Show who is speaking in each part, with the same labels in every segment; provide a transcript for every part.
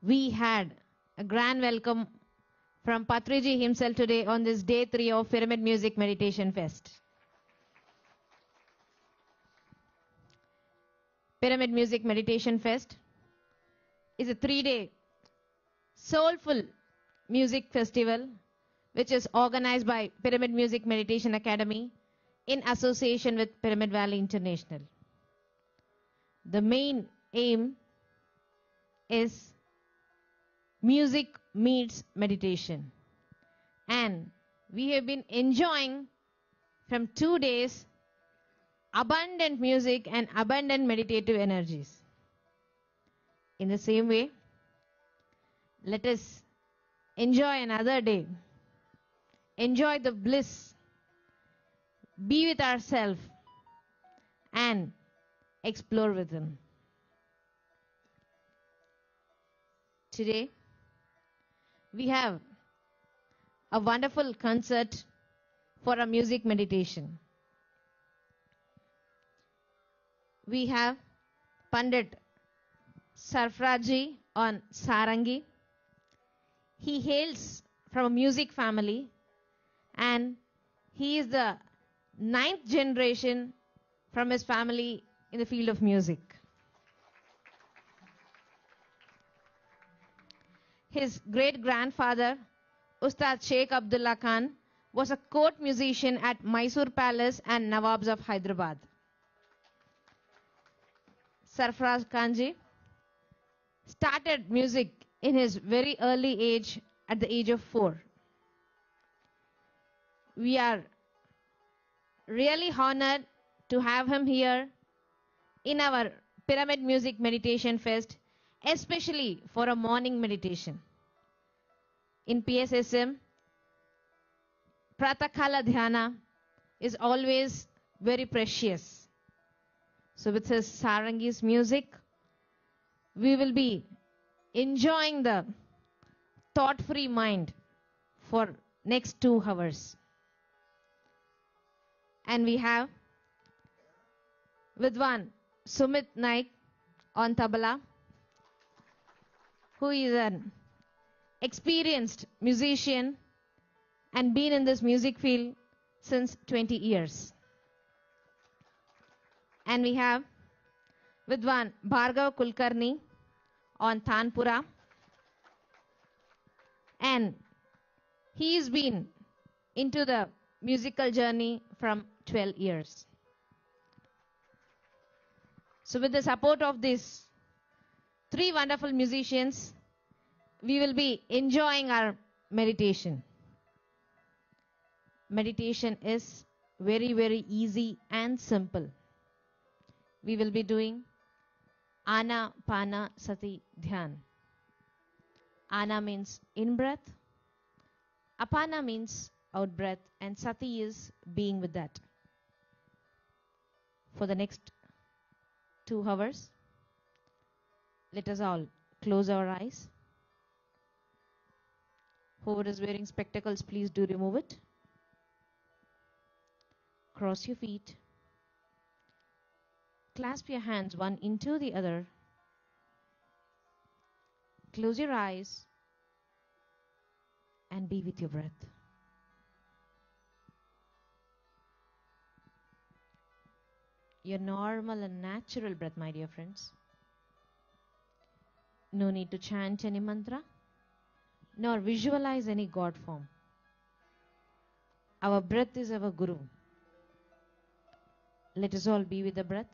Speaker 1: We had a grand welcome from Patriji himself today on this day 3 of Pyramid Music Meditation Fest. Pyramid Music Meditation Fest is a 3-day soulful music festival which is organized by Pyramid Music Meditation Academy in association with Pyramid Valley International. The main aim is music meets meditation, and we have been enjoying from 2 days abundant music and abundant meditative energies. In the same way, let us enjoy another day, enjoy the bliss, be with ourselves and explore within. Today, we have a wonderful concert for a music meditation. We have Pandit Sarfraji on Sarangi. He hails from a music family and he is the 9th generation from his family in the field of music. His great-grandfather, Ustad Sheikh Abdullah Khan, was a court musician at Mysore Palace and Nawabs of Hyderabad. Sarfraz Khanji started music in his very early age at the age of 4. We are really honored to have him here in our Pyramid Music Meditation Fest, especially for a morning meditation. In PSSM, Pratakala Dhyana is always very precious. So with his Sarangi's music, we will be enjoying the thought-free mind for next 2 hours. And we have Vidwan Sumit Naik on tabla, who is an experienced musician and been in this music field since 20 years. And we have Vidwan Bhargav Kulkarni on Tanpura, and he's been into the musical journey from 12 years. So with the support of these 3 wonderful musicians, we will be enjoying our meditation. Meditation is very, very easy and simple. We will be doing Ana-Pana-Sati Dhyan. Ana means in-breath, Apana means out-breath, and Sati is being with that. For the next 2 hours, let us all close our eyes. Whoever is wearing spectacles, please do remove it. Cross your feet. Clasp your hands one into the other. Close your eyes and be with your breath. Your normal and natural breath, my dear friends. No need to chant any mantra, nor visualize any God form. Our breath is our Guru. Let us all be with the breath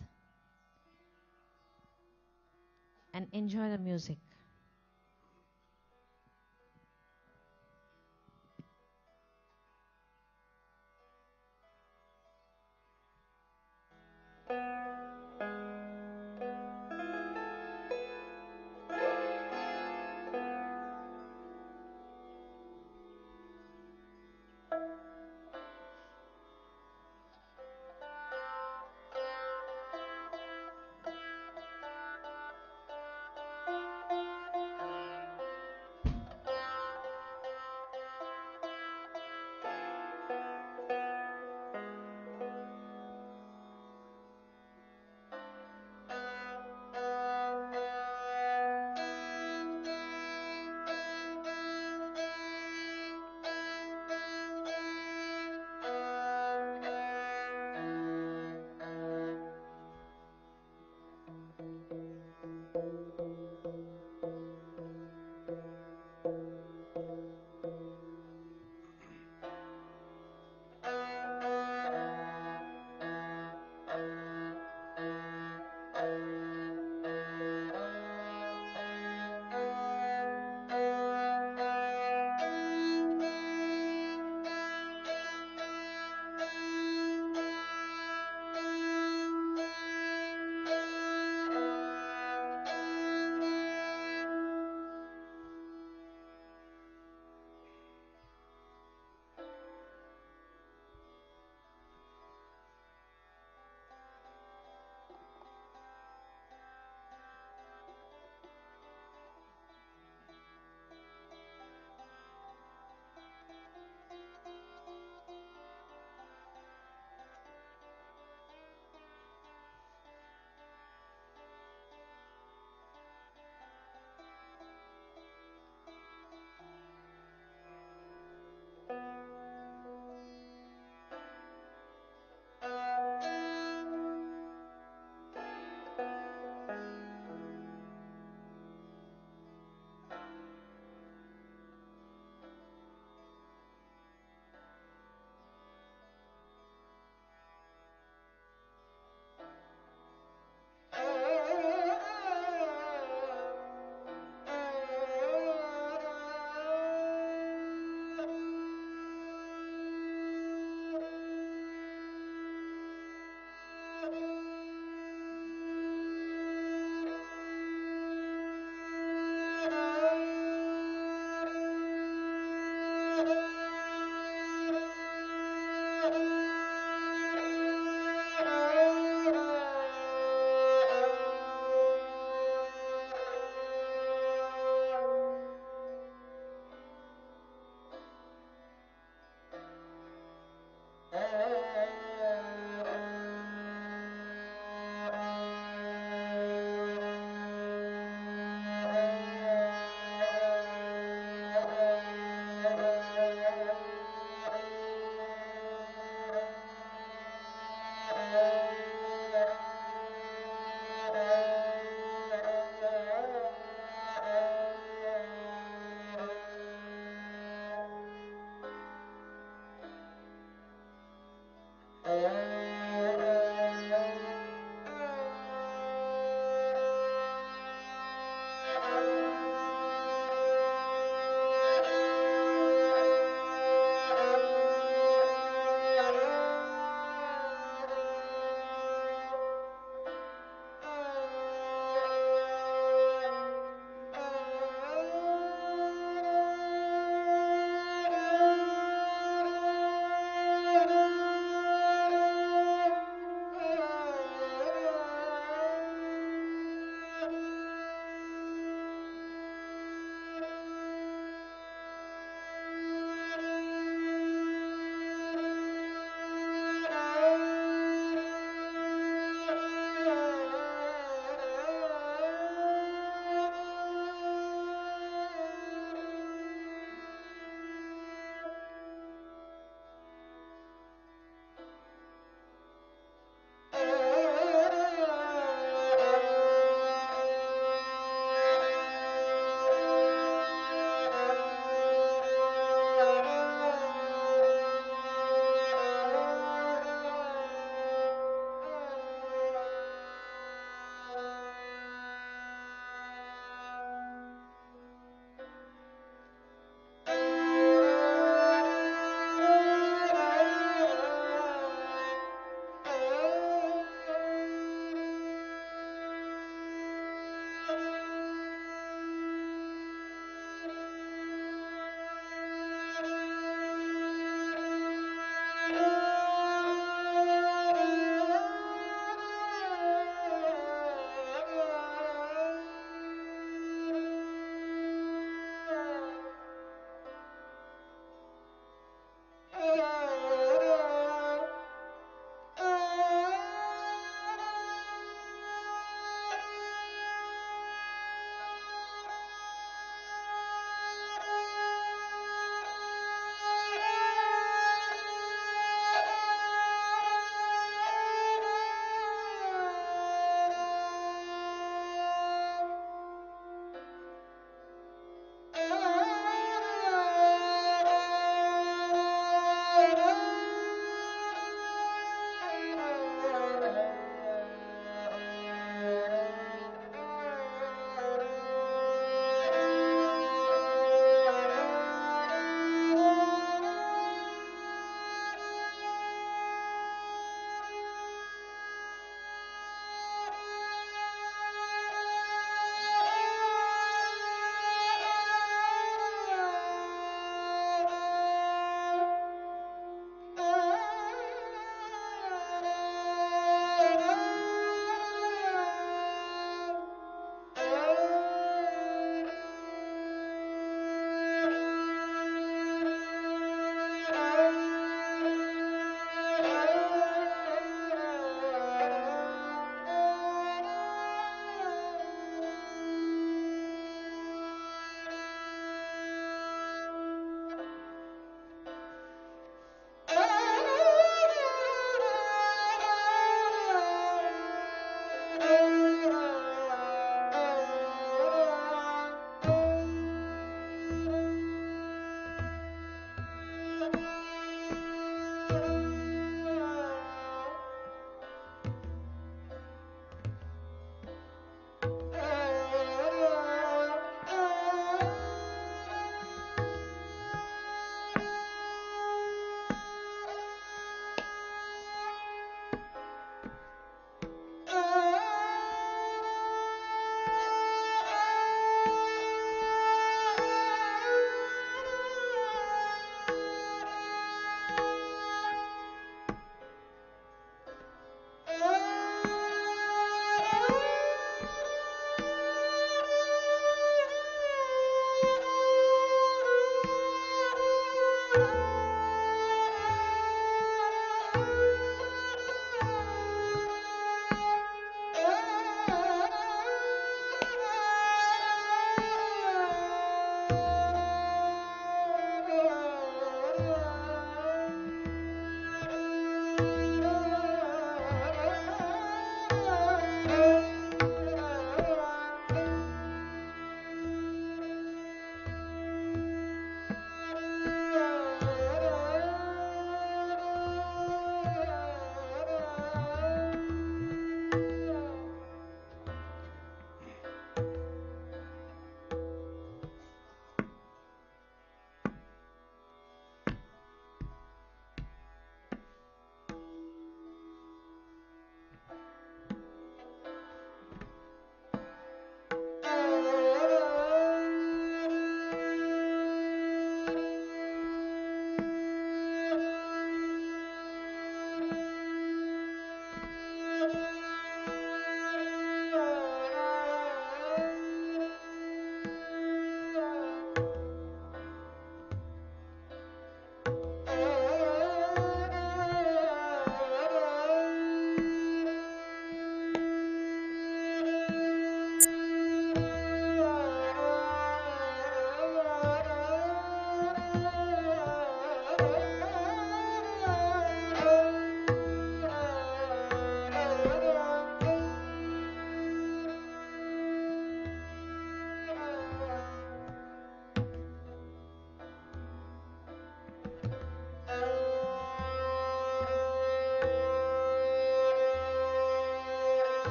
Speaker 1: and enjoy the music.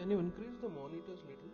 Speaker 2: Can you increase the monitors little?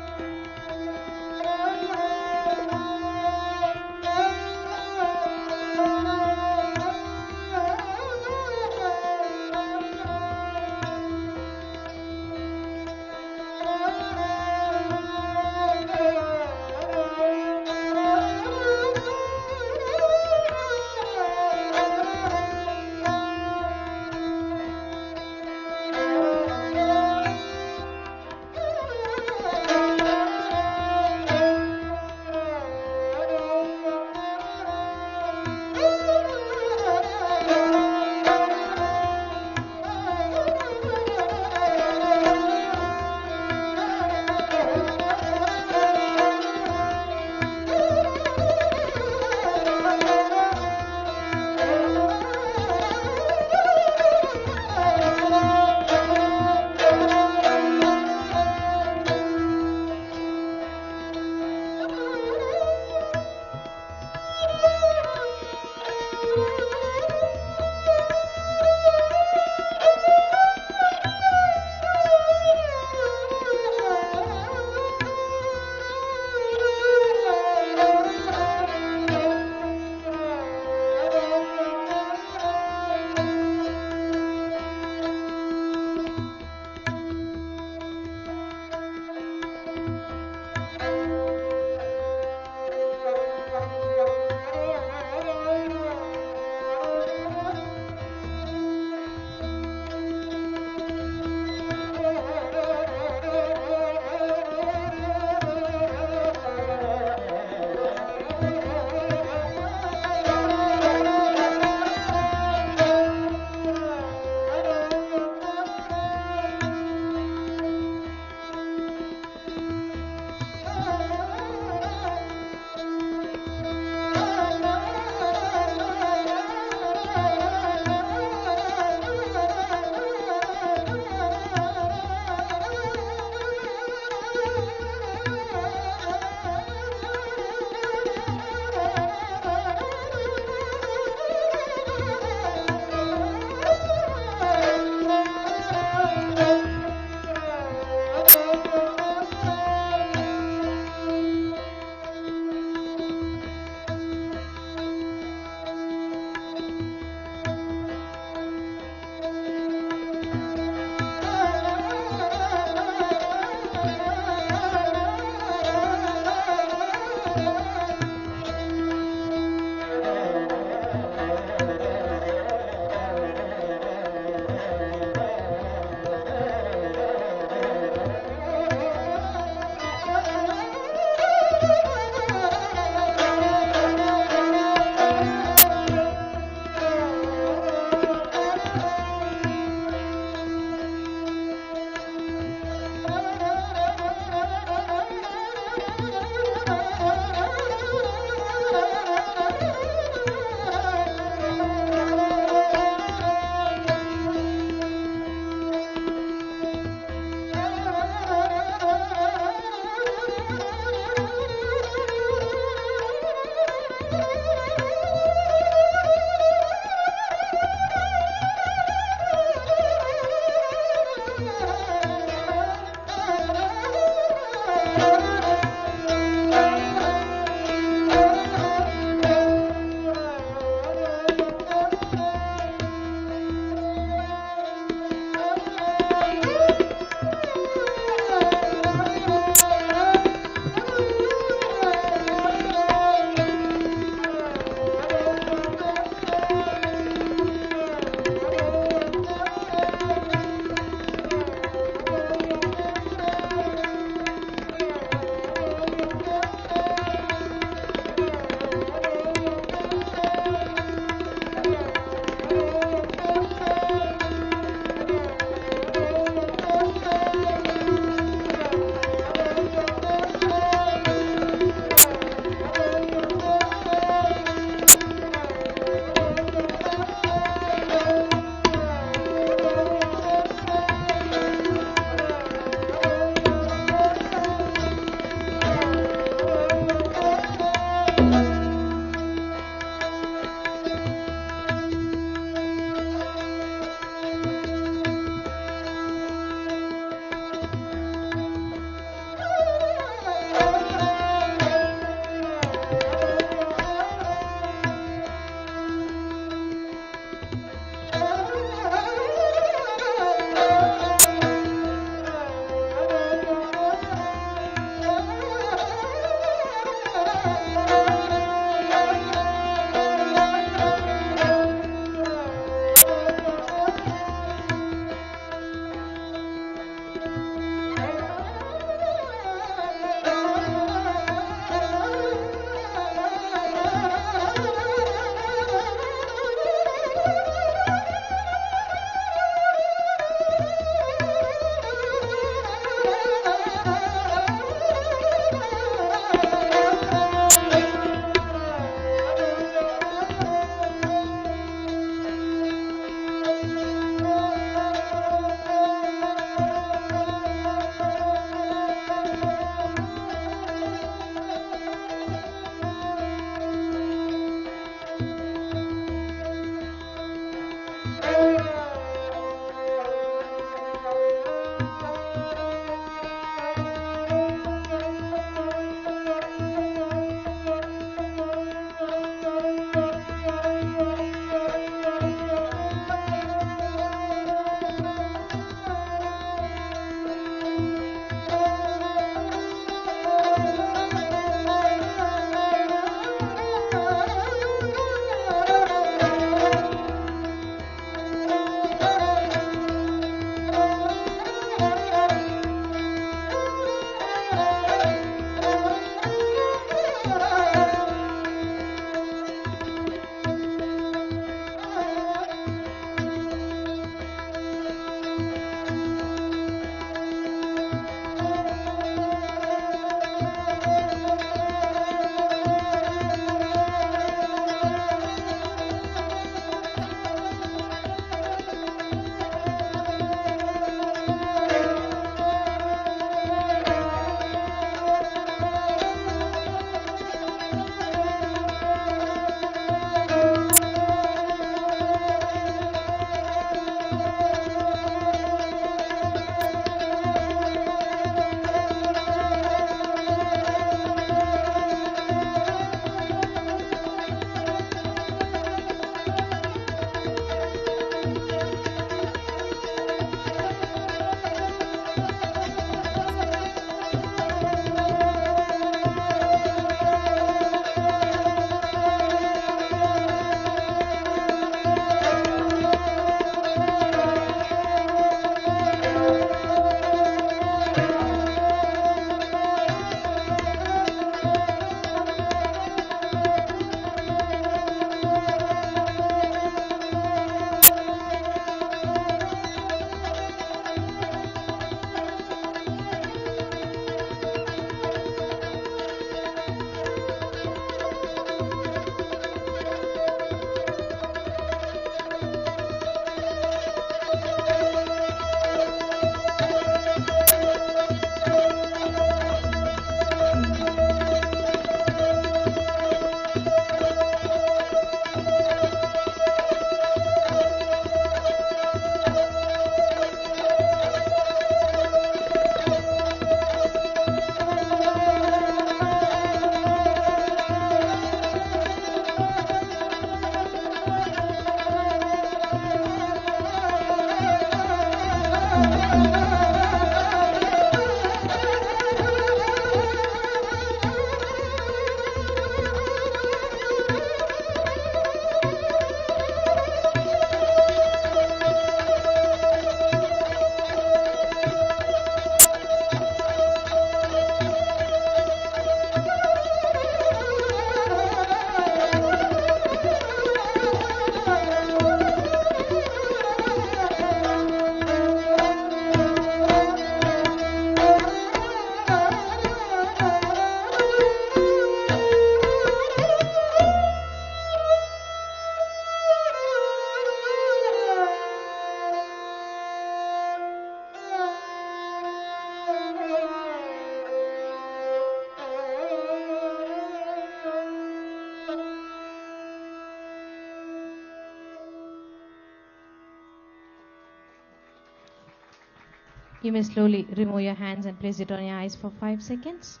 Speaker 1: You may slowly remove your hands and place it on your eyes for 5 seconds.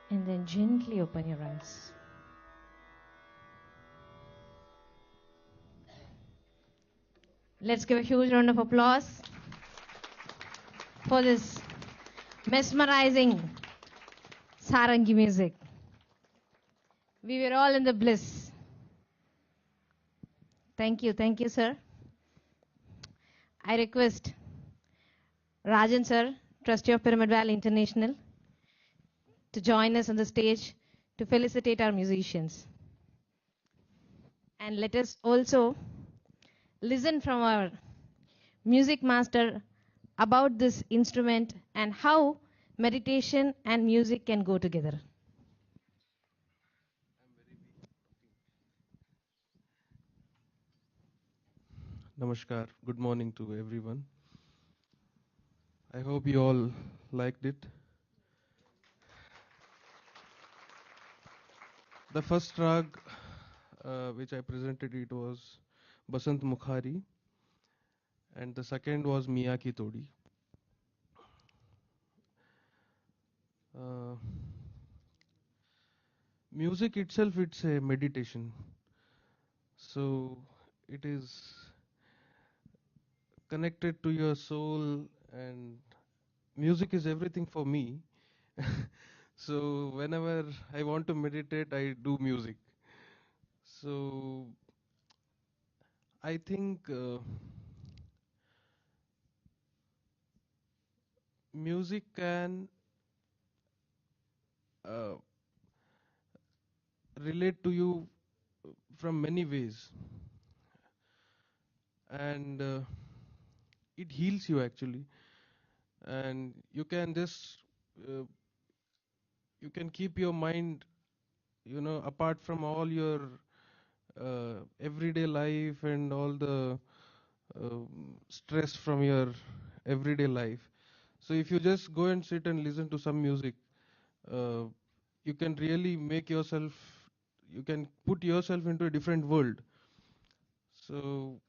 Speaker 1: And then gently open your eyes. Let's give a huge round of applause for this mesmerizing Sarangi music. We were all in the bliss. Thank you, sir. I request Rajan sir, Trustee of Pyramid Valley International, to join us on the stage to felicitate our musicians. And let us also listen from our music master about this instrument and how meditation and music can go together.
Speaker 2: Namaskar. Good morning to everyone. I hope you all liked it. The first rag which I presented, it was Basant Mukhari, and the second was Miyaki Todi. Music itself, it's a meditation. So it is connected to your soul, and music is everything for me. So whenever I want to meditate, I do music. So I think music can relate to you from many ways, and it heals you actually, and you can just you can keep your mind, apart from all your everyday life and all the stress from your everyday life. So if you just go and sit and listen to some music, you can really make yourself, you can put yourself into a different world. So,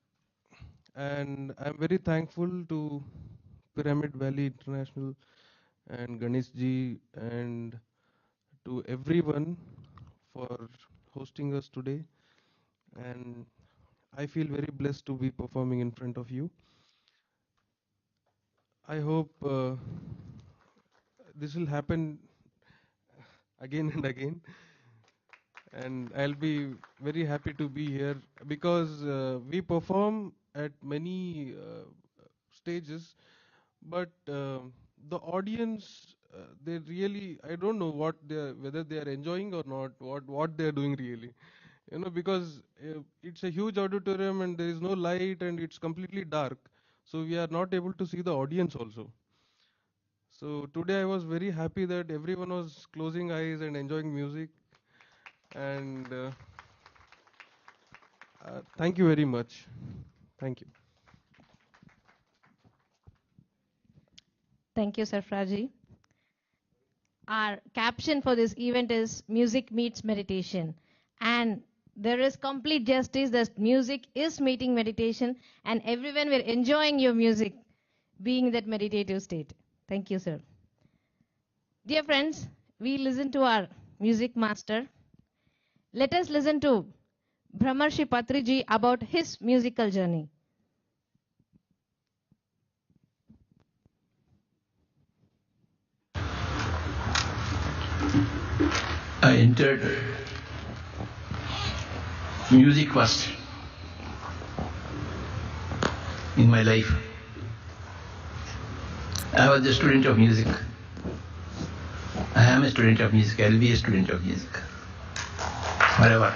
Speaker 2: and I'm very thankful to Pyramid Valley International and Ganesh ji and to everyone for hosting us today. And I feel very blessed to be performing in front of you. I hope this will happen again and again. And I'll be very happy to be here because we perform at many stages, but the audience, they really, I don't know whether they are enjoying or not, what they are doing really. Because it's a huge auditorium and there is no light and it's completely dark. So we are not able to see the audience also. So today I was very happy that everyone was closing eyes and enjoying music. And thank you very much. Thank you.
Speaker 1: Thank you, Sarfraji. Our caption for this event is Music Meets Meditation. And there is complete justice that music is meeting meditation, and everyone will enjoying your music being in that meditative state. Thank you, sir. Dear friends, we listen to our music master. Let us listen to Brahmarshi Patriji about his musical journey.
Speaker 3: I entered music first in my life. I was a student of music. I am a student of music. I will be a student of music forever.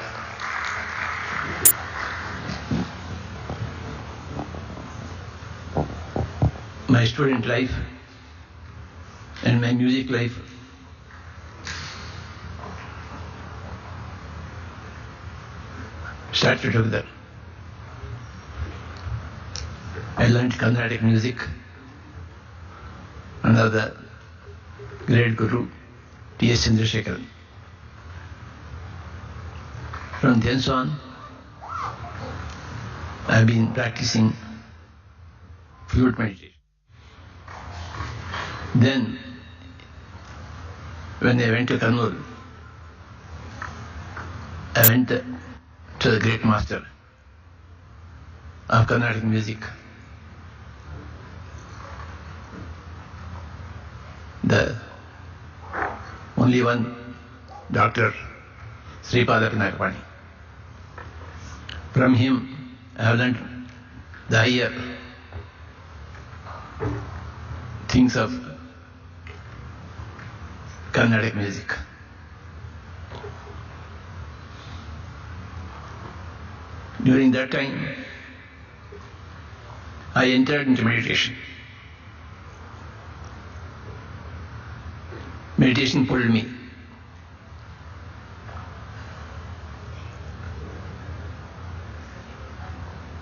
Speaker 3: My student life and my music life started together. I learned Carnatic music under the great Guru P.S.S. From then on, I have been practicing flute meditation. Then, when I went to Kannur, I went to the great master of Carnatic music, the only one, Dr. Sripada Pinakapani. From him, I have learned the higher things of Carnatic music. During that time, I entered into meditation. Meditation pulled me.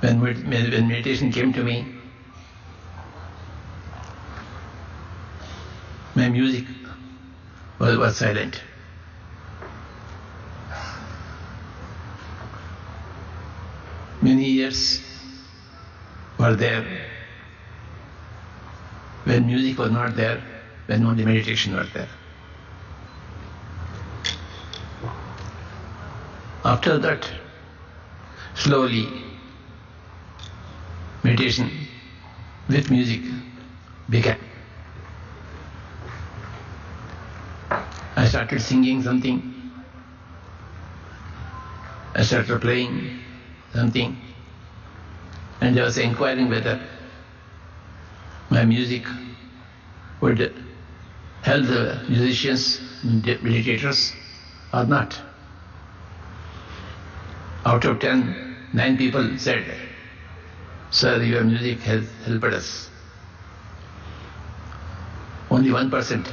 Speaker 3: When meditation came to me, my music was silent. Many years were there when music was not there, when only meditation was there. After that, slowly, meditation with music began. I started singing something. I started playing something. And I was inquiring whether my music would help the musicians, meditators, or not. Out of 10, 9 people said, "Sir, your music has helped us." Only 1%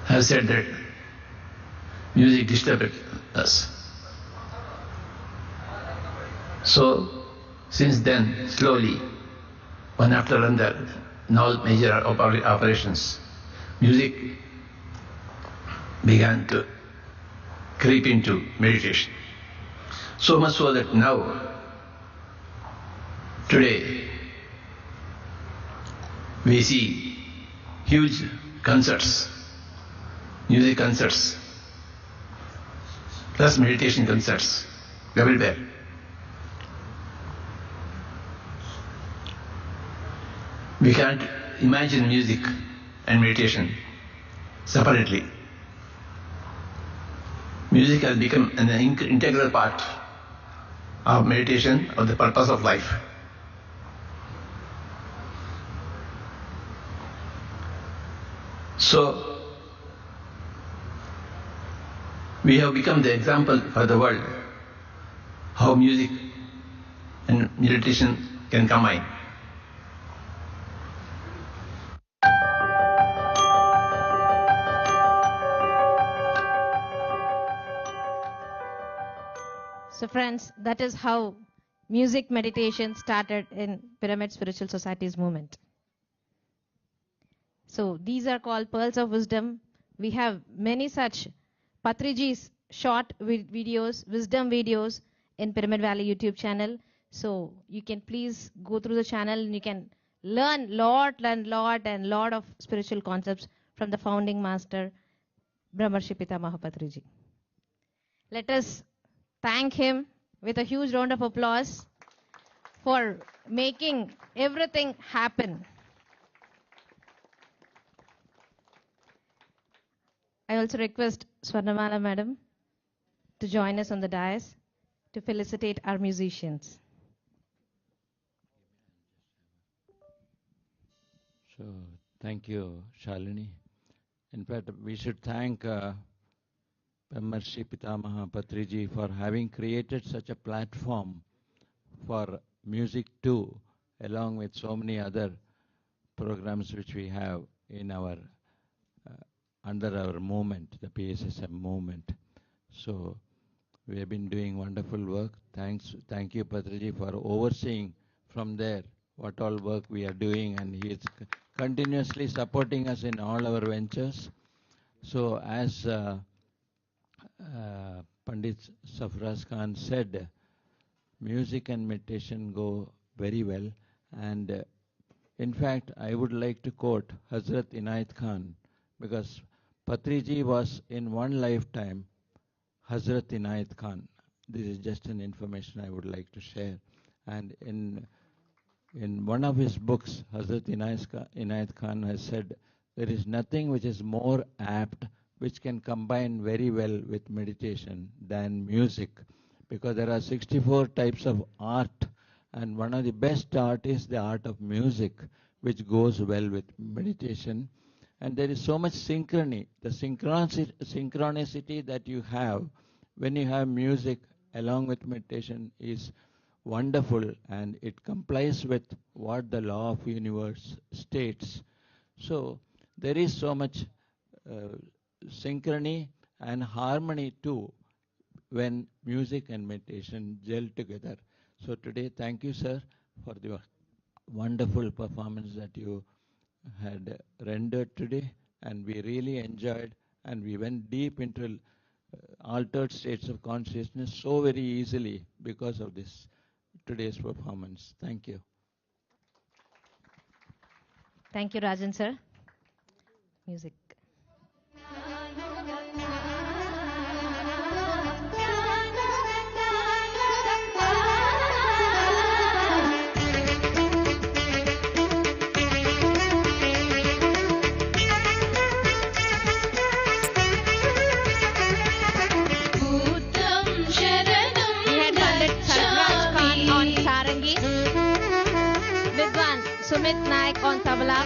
Speaker 3: have said that music disturbed us. So, since then, slowly, one after another, in all major operations, music began to creep into meditation. So much so that now, today, we see huge concerts, music concerts, plus meditation concerts everywhere. We can't imagine music and meditation separately. Music has become an integral part of meditation, of the purpose of life. So, we have become the example for the world how music and meditation can combine.
Speaker 1: So friends, that is how music meditation started in Pyramid Spiritual Society's movement. So these are called pearls of wisdom. We have many such Patriji's short videos, wisdom videos in Pyramid Valley YouTube channel. So you can please go through the channel and you can learn lot of spiritual concepts from the founding master, Brahmarshi Pitamaha Patriji. Let us thank him with a huge round of applause for making everything happen. I also request Swarnamala madam to join us on the dais to felicitate our musicians.
Speaker 4: So, thank you, Shalini. In fact, we should thank Brahmarshi Pitamaha Patriji for having created such a platform for music too, along with so many other programs which we have in our under our movement, the PSSM movement. So we have been doing wonderful work. Thank you, Patriji, for overseeing from there what all work we are doing, and he is continuously supporting us in all our ventures. So as Pandit Safraz Khan said, music and meditation go very well, and In fact, I would like to quote Hazrat Inayat Khan, because Patriji was in one lifetime Hazrat Inayat Khan. This is just an information I would like to share. And in one of his books, Hazrat Inayat Khan has said, there is nothing which is more apt, which can combine very well with meditation than music, because there are 64 types of art, and one of the best art is the art of music, which goes well with meditation. And there is so much synchrony, the synchronicity that you have when you have music along with meditation is wonderful, and it complies with what the law of universe states. So there is so much synchrony and harmony too when music and meditation gel together. So today, thank you, sir, for the wonderful performance that you had rendered today, and we really enjoyed, and we went deep into altered states of consciousness so very easily because of this today's performance. Thank you.
Speaker 1: Thank you, Rajan sir. Music. Sumit Naik on tabla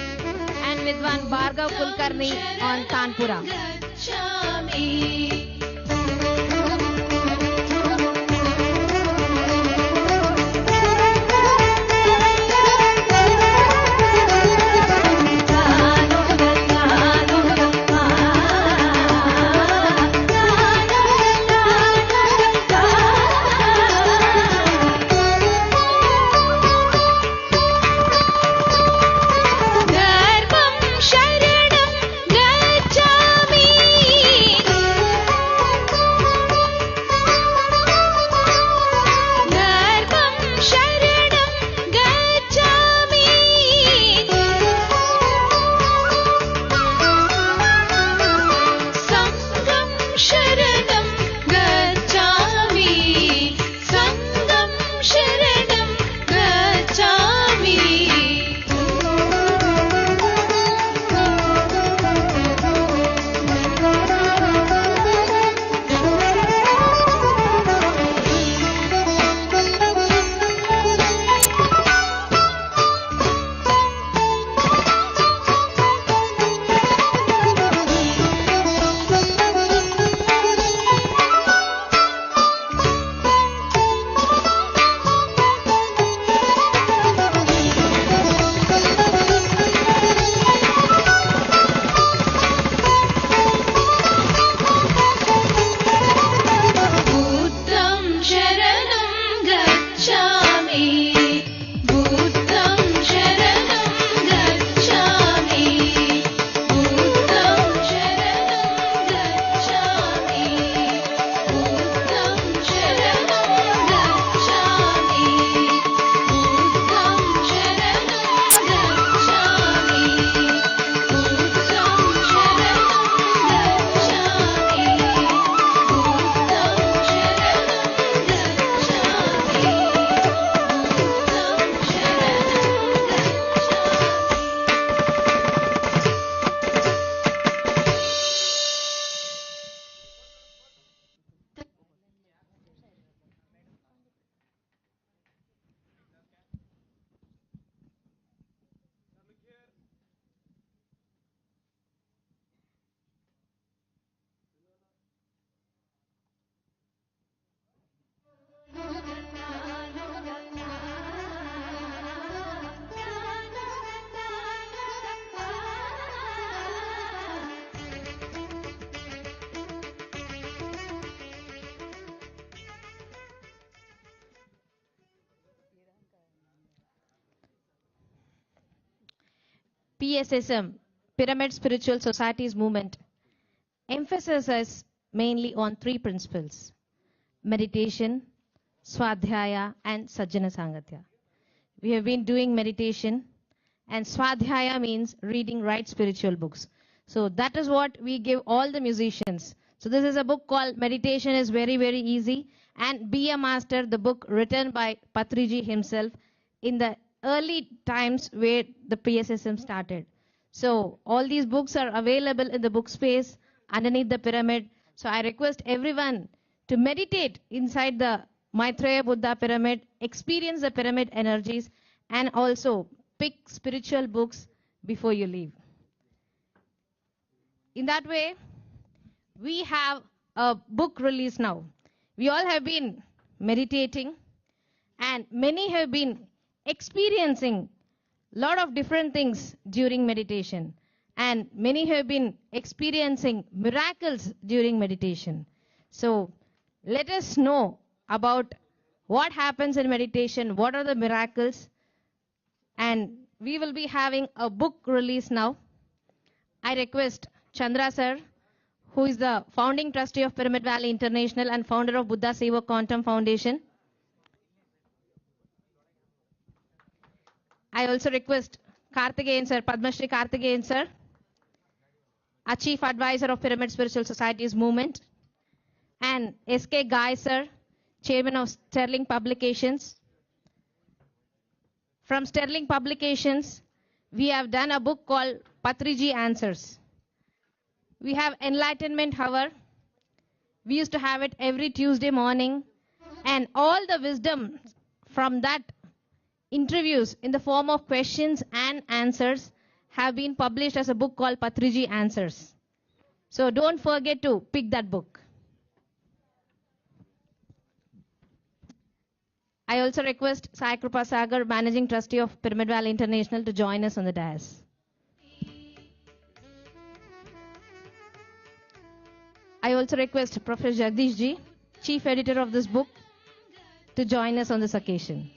Speaker 1: and Vidwan Bhargav Kulkarni on tanpura. PSSM, Pyramid Spiritual Societies movement, emphasizes mainly on three principles: meditation, Swadhyaya, and Sajjana Sangatya. We have been doing meditation, and Swadhyaya means reading right spiritual books. So that is what we give all the musicians. So this is a book called Meditation is Very, Very Easy, and Be a Master, the book written by Patriji himself in the early times where the PSSM started. So all these books are available in the book space underneath the pyramid. So I request everyone to meditate inside the Maitreya Buddha pyramid, experience the pyramid energies, and also pick spiritual books before you leave. In that way, we have a book release now. We all have been meditating, and many have been experiencing a lot of different things during meditation, and many have been experiencing miracles during meditation. So let us know about what happens in meditation, what are the miracles, and we will be having a book release now. I request Chandra sir, who is the founding trustee of Pyramid Valley International and founder of Buddha Seva Quantum Foundation. I also request Karthikeyan sir, Padma Shri Karthikeyan sir, a chief advisor of Pyramid Spiritual Societies movement, and S.K. Guy sir, chairman of Sterling Publications. From Sterling Publications, we have done a book called Patriji Answers. We have Enlightenment Hour. We used to have it every Tuesday morning, and all the wisdom from that interviews in the form of questions and answers have been published as a book called Patriji Answers. So don't forget to pick that book. I also request Sai Krupa Sagar, Managing Trustee of Pyramid Valley International, to join us on the dais. I also request Professor Jagdish Ji, Chief Editor of this book, to join us on this occasion.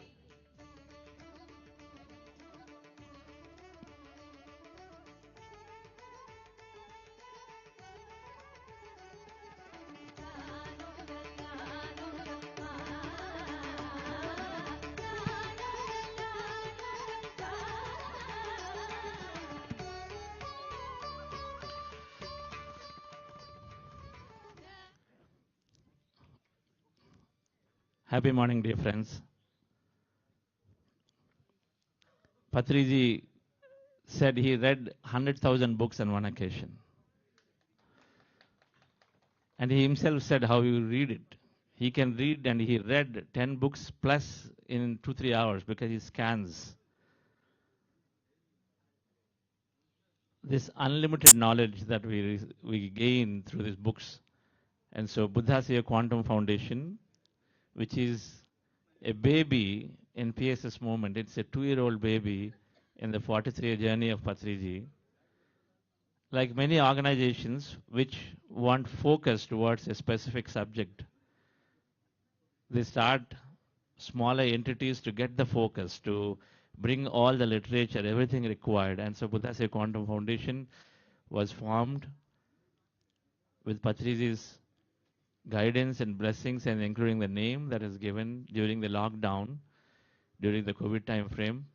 Speaker 4: Happy morning, dear friends. Patriji said he read 100,000 books on one occasion. And he himself said how you read it. He can read, and he read 10 books plus in 2-3 hours because he scans. This unlimited knowledge that we gain through these books. And so Buddha Seva Quantum Foundation, which is a baby in PSS movement. It's a 2-year-old baby in the 43-year journey of Patriji. Like many organizations which want focus towards a specific subject, they start smaller entities to get the focus, to bring all the literature, everything required. And so Buddha Seva Quantum Foundation was formed with Patriji's guidance and blessings, and including the name that is given during the lockdown, during the COVID time frame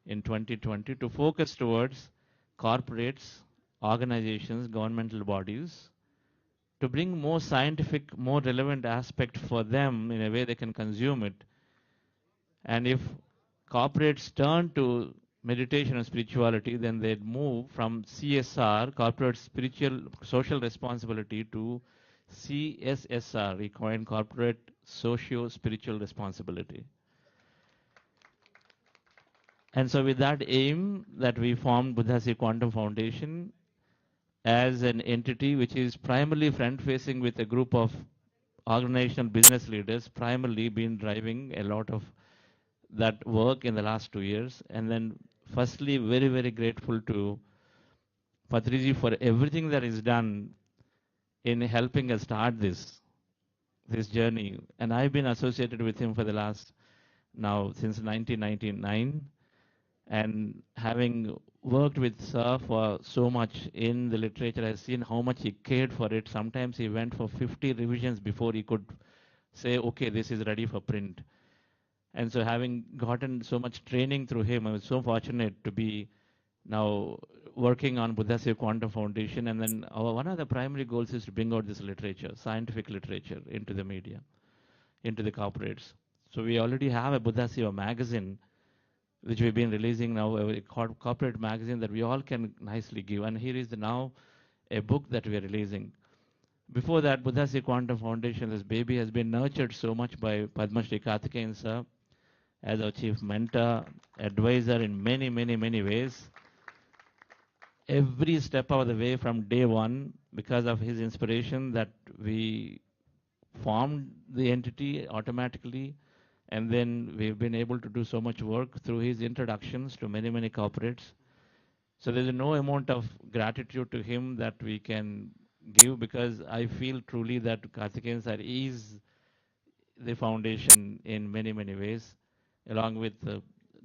Speaker 4: in 2020, to focus towards corporates, organizations, governmental bodies, to bring more scientific, more relevant aspect for them in a way they can consume it. And if corporates turn to meditation and spirituality, then they'd move from CSR, corporate spiritual social responsibility, to CSSR, we coined corporate socio-spiritual responsibility. And so with that aim that we formed Buddha Seva Quantum Foundation as an entity which is primarily front-facing with a group of organizational business leaders, primarily been driving a lot of that work in the last 2 years. And then firstly, very, very grateful to Patriji for everything that is done in helping us start this journey. And I've been associated with him for the last, now since 1999, and having worked with Sir for so much in the literature, I've seen how much he cared for it. Sometimes he went for 50 revisions before he could say, okay, this is ready for print. And so having gotten so much training through him, I was so fortunate to be now working on Buddha Seva Quantum Foundation. And then one of the primary goals is to bring out this literature, scientific literature, into the media, into the corporates. So we already have a Buddha Seva magazine, which we've been releasing now, a corporate magazine that we all can nicely give. And here is now a book that we are releasing. Before that, Buddha Seva Quantum Foundation, this baby has been nurtured so much by Padma Shri Karthikeyan sir as our chief mentor, advisor in many, many, many ways. Every step of the way from day one, because of his inspiration, that we formed the entity automatically, and then we've been able to do so much work through his introductions to many, many corporates. So there's no amount of gratitude to him that we can give, because I feel truly that Karthikeyan sir is the foundation in many, many ways, along with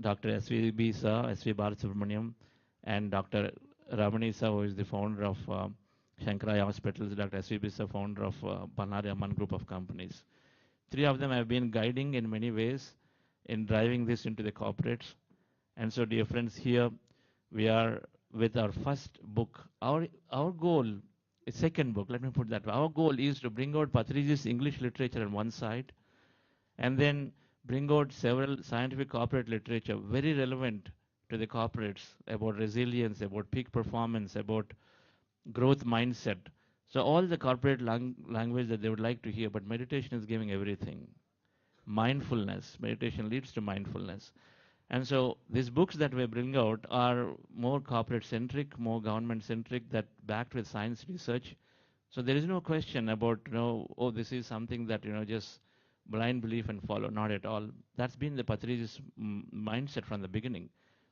Speaker 4: Dr. S.V.B. sir, S.V. Balasubramaniam, and Dr. Ramani sir, who is the founder of Shankaraya Hospitals, Dr. S.V.B. sir, founder of Panari Amman Group of Companies. Three of them have been guiding in many ways in driving this into the corporates. And so, dear friends, here we are with our first book. Our goal, a second book, let me put that way. Our goal is to bring out Patriji's English literature on one side, and then bring out several scientific corporate literature, very relevant to the corporates, about resilience, about peak performance, about growth mindset. So all the corporate language that they would like to hear, but meditation is giving everything. Mindfulness, meditation leads to mindfulness. And so these books that we bring out are more corporate-centric, more government-centric, that backed with science research. So there is no question about, oh, this is something that, just blind belief and follow. Not at all. That's been the Patriji's mindset from the beginning.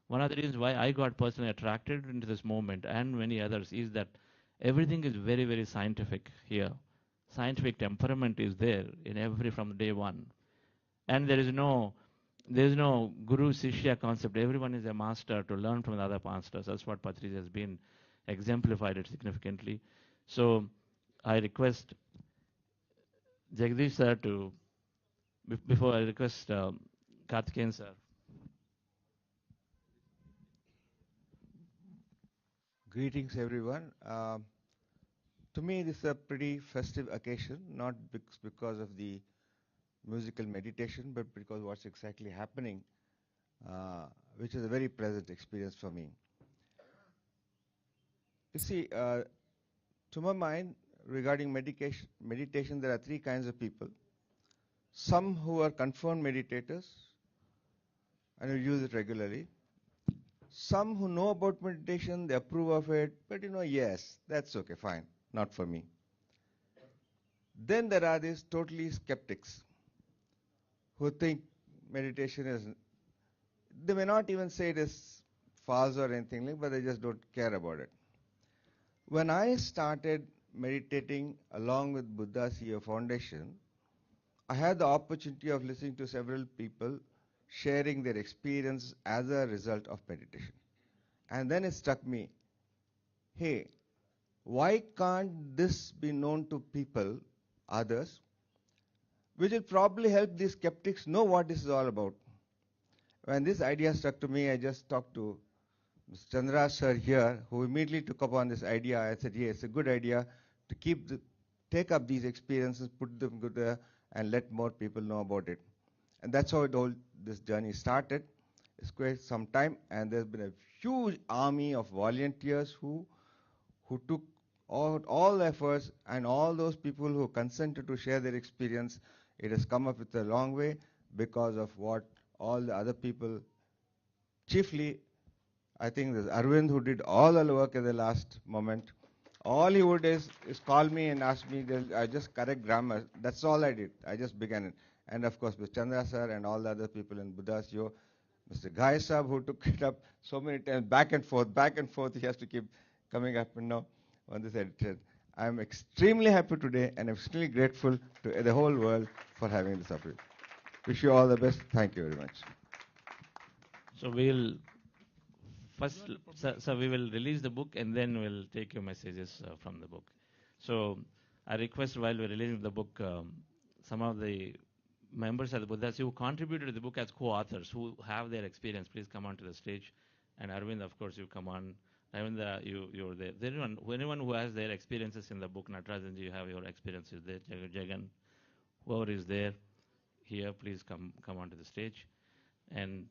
Speaker 4: One of the reasons why I got personally attracted into this movement, and many others, is that everything is very, very scientific here. Scientific temperament is there in from day one. And there is no guru shishya concept. Everyone is a master to learn from the other masters. That's what Patriji has been exemplified it significantly. So I request Jagdish sir to, before I request Karthikeyan sir.
Speaker 5: Greetings, everyone. To me, this is a pretty festive occasion, not because of the musical meditation, but because what's exactly happening, which is a very pleasant experience for me. You see, to my mind, regarding meditation, there are three kinds of people. Some who are confirmed meditators and who use it regularly. Some who know about meditation, they approve of it, but yes, that's okay, fine, not for me. Then there are these totally skeptics who think meditation is, they may not even say it is false or anything like, but they just don't care about it. When I started meditating along with Buddha Seva Foundation, I had the opportunity of listening to several people sharing their experience as a result of meditation. And then it struck me, hey, why can't this be known to people, others, which will probably help these skeptics know what this is all about. When this idea struck to me, I just talked to Mr. Chandra sir here, who immediately took up on this idea. I said, yeah, it's a good idea to take up these experiences, put them together, and let more people know about it. And that's how this journey started. It's quite some time, and there's been a huge army of volunteers who took all efforts, and all those people who consented to share their experience. It has come up with a long way because of what all the other people, chiefly, I think there's Arvind, who did all the work at the last moment. All he would is call me and ask me, I just correct grammar. That's all I did. I just began it. And of course, Mr. Chandra sir and all the other people in Buddha's Yo, Mr. Ghai Sahab, who took it up so many times, back and forth, he has to keep coming up and now on this edited. I'm extremely happy today and I'm extremely grateful to the whole world for having this opportunity. Wish you all the best. Thank you very much.
Speaker 4: So we'll first, so we will release the book and then we'll take your messages from the book. So I request while we're releasing the book, some of the
Speaker 6: members of the Buddhas who contributed to the book as co-authors, who have their experience, please come onto the stage. And Arvind, of course, you come on. Arvind, you're there. Anyone who has their experiences in the book, Natarajanji, you have your experiences there. Jagan, whoever is there here, please come onto the stage. And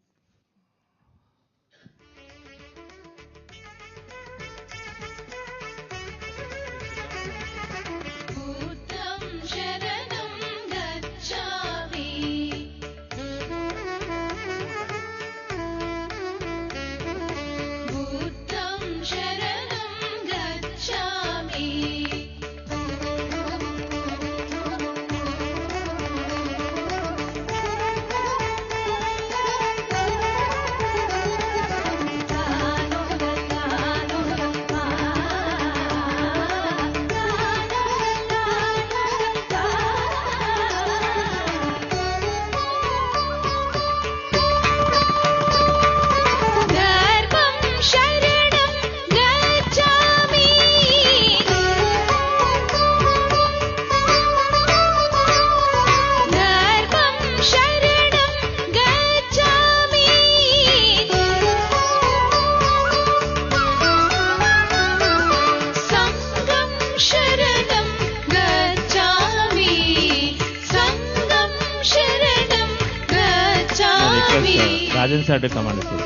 Speaker 6: Rajan sir to come on the stage.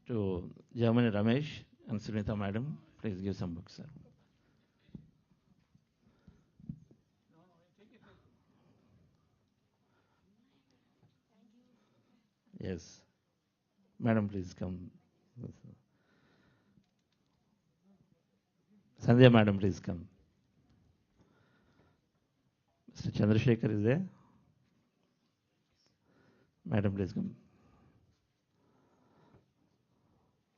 Speaker 6: To Germany Ramesh and Sunita madam, please give some books, sir. Yes. Madam, please come. Sandhya madam, please come. Mr. Chandrasekhar is there? Madam, please come.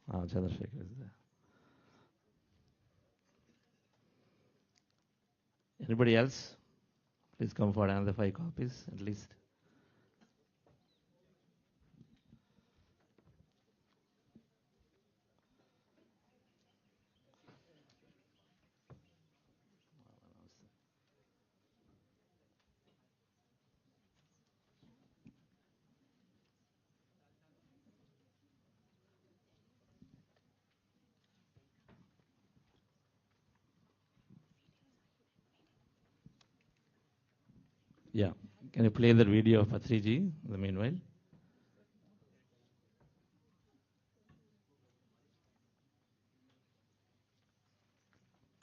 Speaker 6: Chandrasekhar is there. Anybody else? Please come for another 5 copies at least. Yeah. Can you play the video of Patriji in the meanwhile?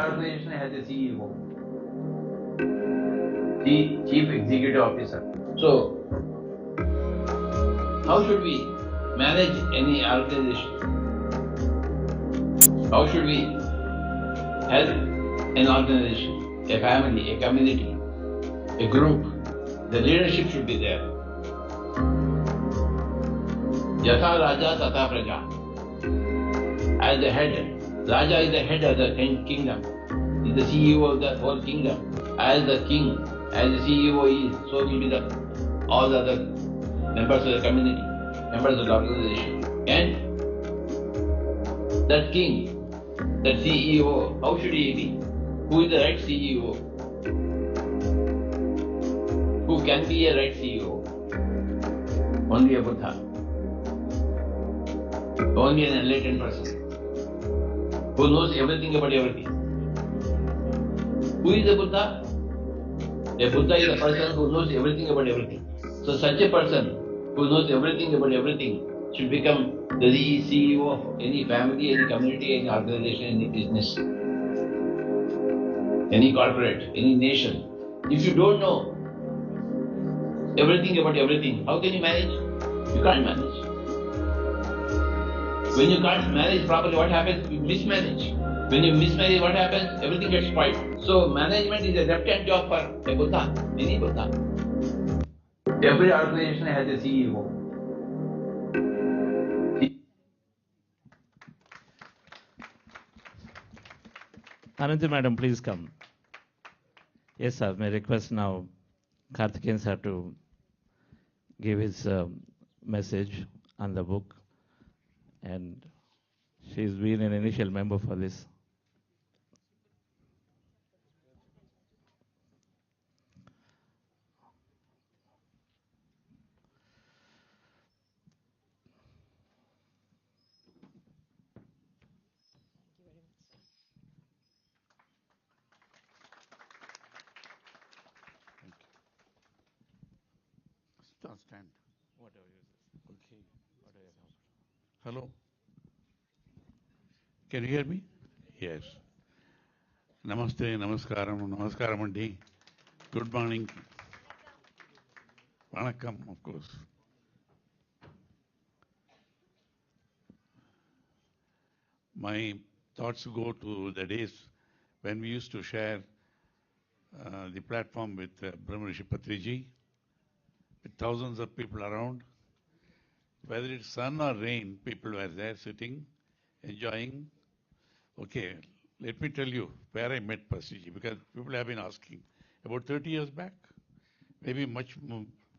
Speaker 3: Organization has a CEO, Chief Executive Officer. So, how should we manage any organization? How should we help an organization, a family, a community, a group? The leadership should be there. Yatha Raja Tata Praja. As the head, Raja is the head of the kingdom. He is the CEO of the whole kingdom. As the king, as the CEO is, so will be all the other members of the community, members of the organization. And That king, that CEO, how should he be? Who is the right CEO? Who can be a right CEO? Only a Buddha. Only an enlightened person who knows everything about everything. Who is a Buddha? A Buddha is a person who knows everything about everything. So such a person who knows everything about everything should become the CEO of any family, any community, any organization, any business, any corporate, any nation. If you don't know everything about everything, how can you manage? You can't manage. When you can't manage properly, what happens? You mismanage. When you mismanage, what happens? Everything gets spoiled. So management is a left-hand job for a Buddha, any Buddha. Every organization has a CEO.
Speaker 6: Ananthi madam, please come. Yes, sir. May I request now Karthikeyan sir to give his message on the book. And she's been an initial member for this.
Speaker 7: Stand.
Speaker 6: Whatever you say.
Speaker 7: Okay.
Speaker 6: Whatever you have.
Speaker 7: Hello. Can you hear me? Yes. Namaste, namaskaram andi. Good morning. Vanakkam, of course. My thoughts go to the days when we used to share the platform with Brahmarshi Patriji, with thousands of people around. Whether it's sun or rain, people were there sitting, enjoying. Okay, let me tell you where I met Patriji, because people have been asking. About 30 years back, maybe much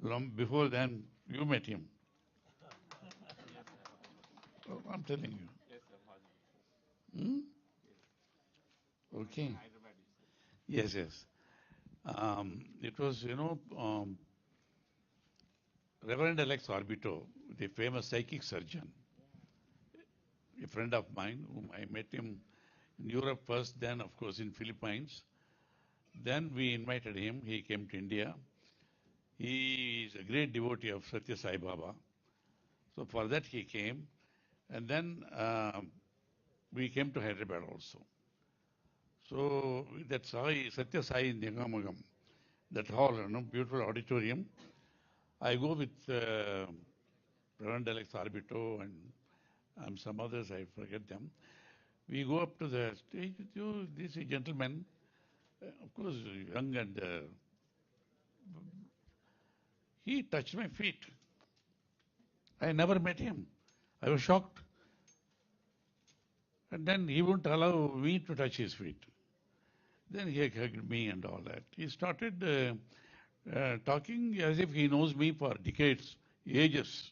Speaker 7: long before then, you met him. Oh, I'm telling you. Okay. Yes, yes. It was, Reverend Alex Orbito, the famous psychic surgeon, a friend of mine, whom I met him in Europe first, then, of course, in Philippines. Then we invited him. He came to India. He is a great devotee of Satya Sai Baba. So for that he came. And then we came to Hyderabad also. So that Satya Sai Nigamagam, that hall, beautiful auditorium. I go with Reverend Alex Orbito and some others, I forget them. We go up to the stage. This gentleman, of course, young, and he touched my feet. I never met him. I was shocked. And then he wouldn't allow me to touch his feet. Then he hugged me and all that. He started talking as if he knows me for decades, ages.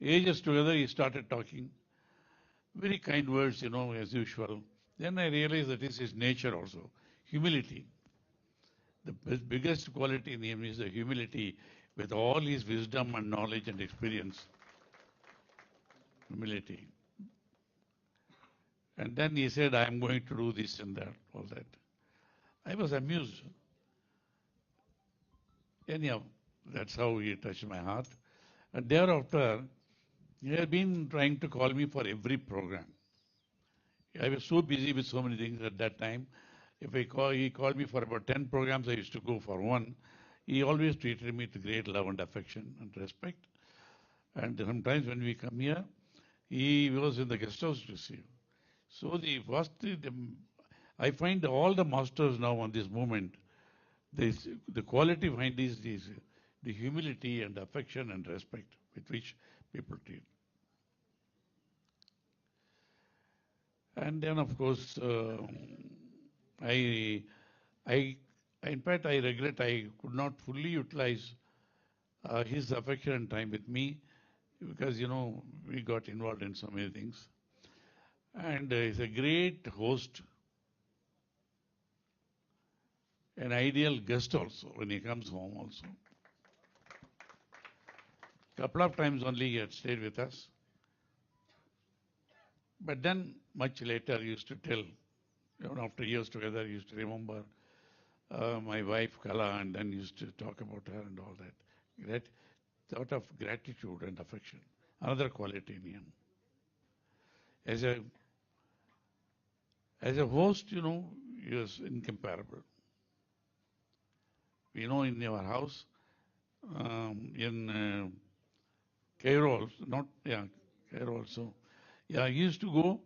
Speaker 7: Ages together, he started talking. Very kind words, as usual. Then I realized that is his nature also. Humility. The biggest quality in him is the humility, with all his wisdom and knowledge and experience. Humility. And then he said, I am going to do this and that, all that. I was amused. Anyhow, that's how he touched my heart. And thereafter, he had been trying to call me for every program. I was so busy with so many things at that time. He called me for about 10 programs. I used to go for one. He always treated me with great love and affection and respect. And sometimes when we come here, he was in the guest house to see. So I find all the masters now on this movement, the quality behind is the humility and affection and respect with which people treat. And then, of course, in fact, I regret I could not fully utilize his affection and time with me because, we got involved in so many things. And he's a great host, an ideal guest also when he comes home also. Couple of times only he had stayed with us. But then much later he used to tell, after years together, he used to remember my wife Kala, and then used to talk about her and all that. That thought of gratitude and affection, another quality in him. As a host, he was incomparable. We know in our house, in Cairo also, Cairo also. Yeah, he used to go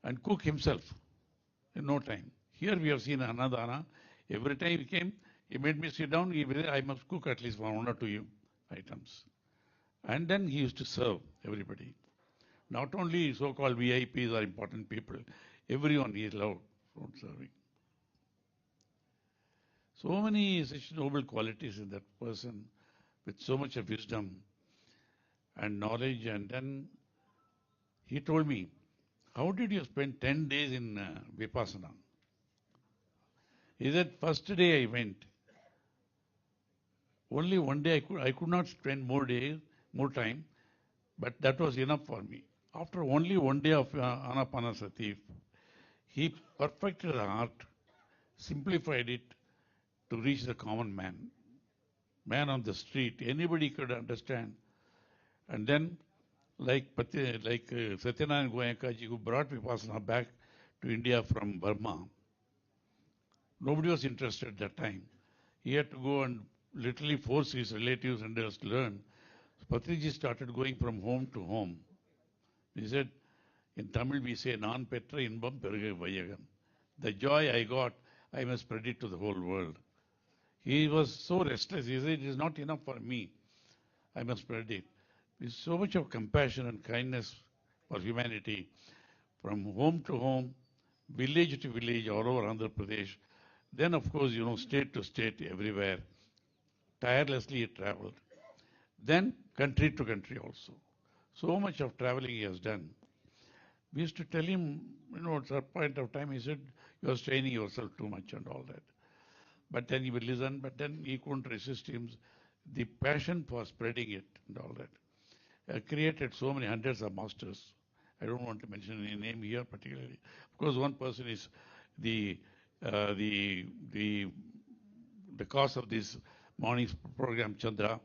Speaker 7: and cook himself in no time. Here we have seen Ana-Pana. Every time he came, he made me sit down. I must cook at least 1 or 2 items. And then he used to serve everybody. Not only so-called VIPs or important people, everyone he loved from serving. So many such noble qualities in that person with so much of wisdom and knowledge. And then he told me, how did you spend 10 days in Vipassana? He said, first day I went. Only one day I could not spend more time, but that was enough for me. After only one day of Ana-Pana-Sati, he perfected the art, simplified it to reach the common man on the street. Anybody could understand. And then, like Satyanarayana Goenkaji, who brought Vipassana back to India from Burma, nobody was interested at that time. He had to go and literally force his relatives and others to learn. Patriji started going from home to home. He said, in Tamil we say, "Nan petra inbam perugai vayagam." The joy I got, I must spread it to the whole world. He was so restless. He said, it is not enough for me. I must spread it. With so much of compassion and kindness for humanity, from home to home, village to village, all over Andhra Pradesh. Then, of course, state to state, everywhere. Tirelessly he traveled. Then, country to country also. So much of traveling he has done. We used to tell him, at a point of time, he said, you are straining yourself too much and all that. But then he would listen, but then he couldn't resist him. The passion for spreading it and all that. Created so many hundreds of masters. I don't want to mention any name here particularly. Of course, one person is the cause of this morning's program, Chandra,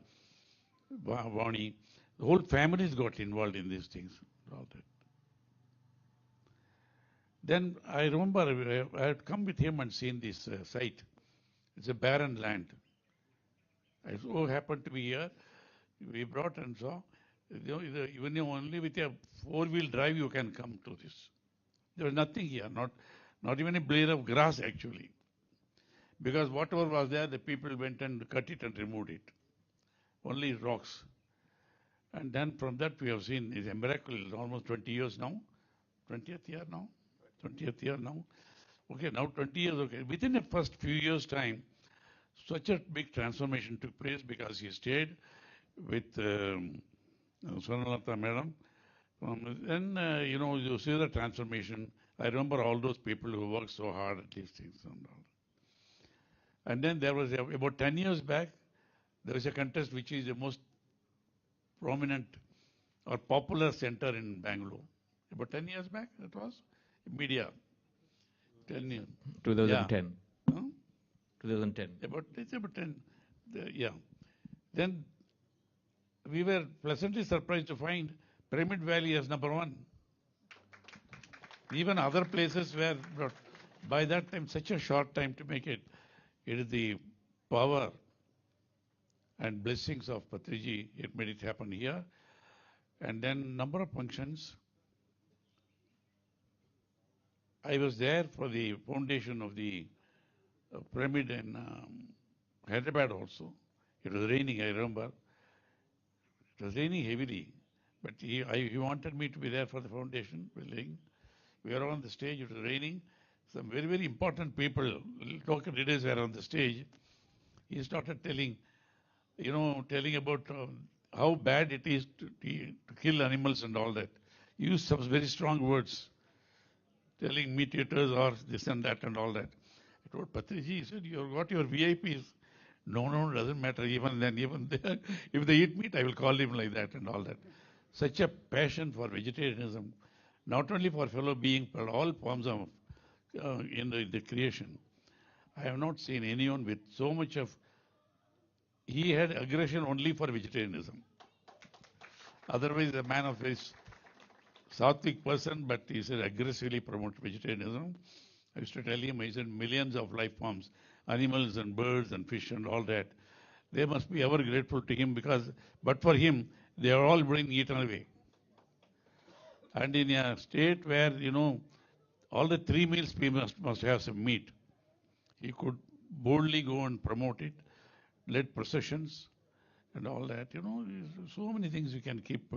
Speaker 7: Vani. The whole families got involved in these things. All that. Then I remember I had come with him and seen this site. It's a barren land. I so happened to be here. We brought and saw. Even only with a 4-wheel drive you can come to this. There was nothing here, not even a blade of grass actually. Because whatever was there, the people went and cut it and removed it. Only rocks. And then from that we have seen, it's a miracle, almost 20 years now. 20th year now? 20th year now. Okay, now 20 years, okay. Within the first few years' time, such a big transformation took place because he stayed with Swarnalata madam. Then, you see the transformation. I remember all those people who worked so hard at these things and all. And then there was, about 10 years back, there was a contest which is the most prominent or popular center in Bangalore. About 10 years back, it was? Media. 10 years.
Speaker 6: 2010.
Speaker 7: Yeah. Huh?
Speaker 6: 2010.
Speaker 7: It's about 10. Yeah. Then we were pleasantly surprised to find Pyramid Valley as number 1. Even other places were not. By that time, such a short time to make it. It is the power and blessings of Patriji. It made it happen here. And then number of functions. I was there for the foundation of the pyramid in Hyderabad also. It was raining, I remember. It was raining heavily. But he wanted me to be there for the foundation building. We were on the stage, it was raining. Some very, very important people, local leaders were on the stage. He started telling about how bad it is to kill animals and all that. He used some very strong words. telling meat eaters or this and that and all that. I told Patriji, he said, you've got your VIPs. No, doesn't matter. Even then, if they eat meat, I will call him like that and all that. Such a passion for vegetarianism, not only for fellow beings, but all forms of in the creation. I have not seen anyone with so much of. He had aggression only for vegetarianism. Otherwise, a man of very sattvic person, but he said aggressively promote vegetarianism. I used to tell him, I said, millions of life forms, animals and birds and fish and all that, they must be ever grateful to him because, but for him, they are all being eaten away. And in a state where, all the 3 meals we must have some meat, he could boldly go and promote it, led processions and all that. So many things we can keep